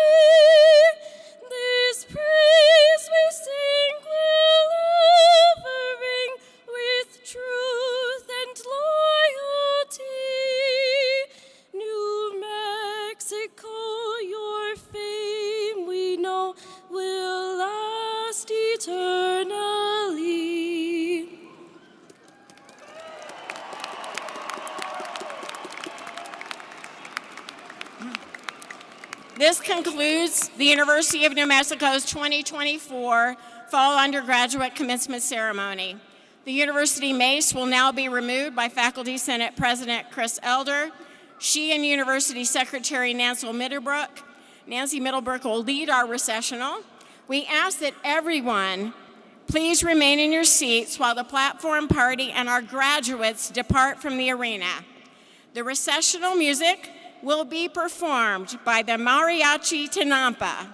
This praise we sing will ever ring with truth and loyalty. New Mexico, your fame we know will last eternally. This concludes the University of New Mexico's 2024 Fall Undergraduate Commencement Ceremony. The University Mace will now be removed by Faculty Senate President Chris Elder. She and University Secretary Nancy Middlebrook will lead our recessional. We ask that everyone please remain in your seats while the platform party and our graduates depart from the arena. The recessional music will be performed by the Mariachi Tinampa.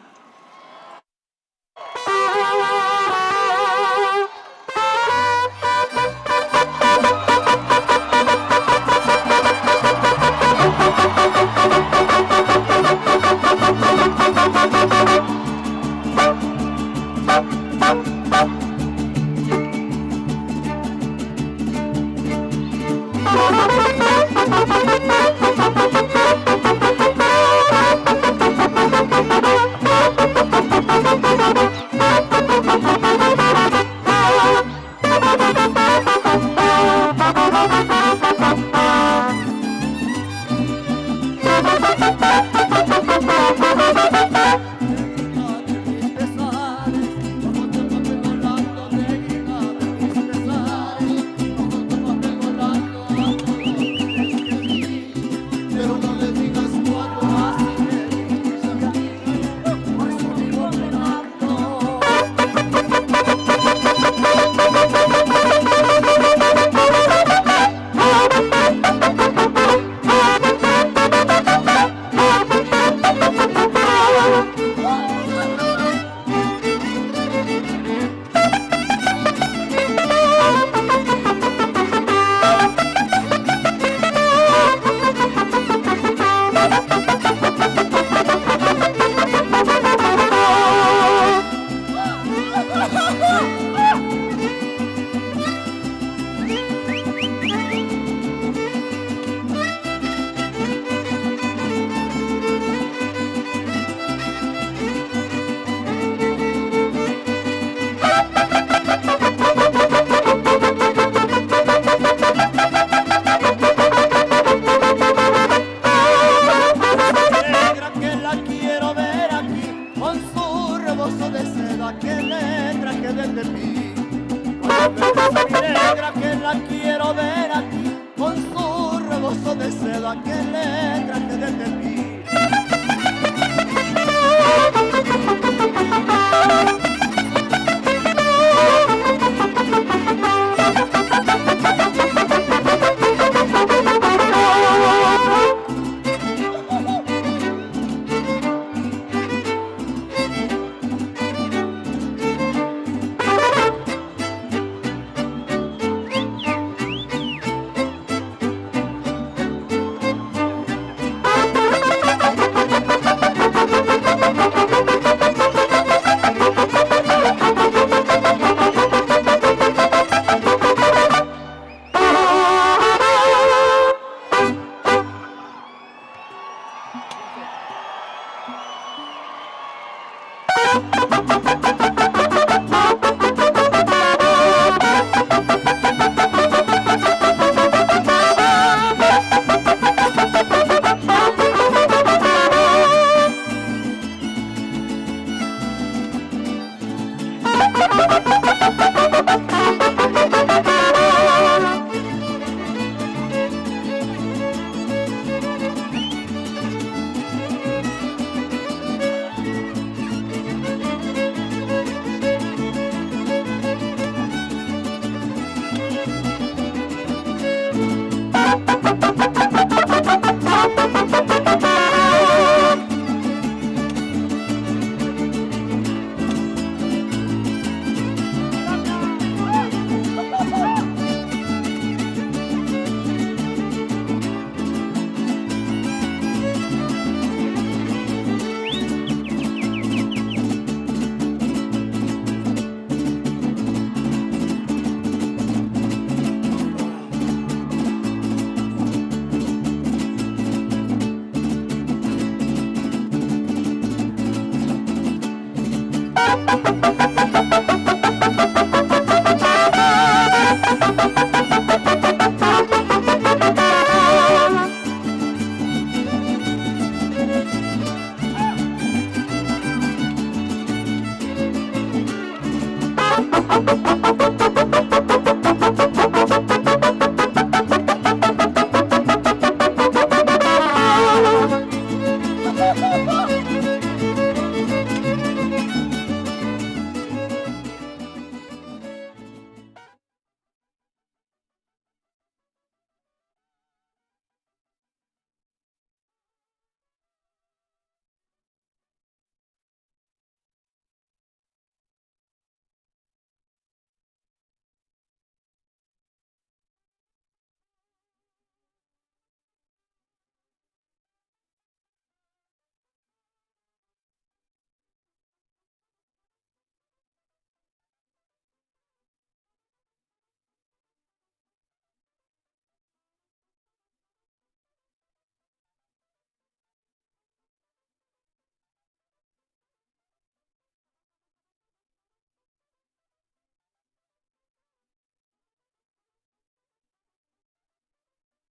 quiero ver aquí con su rebozo de seda que le traje desde ti.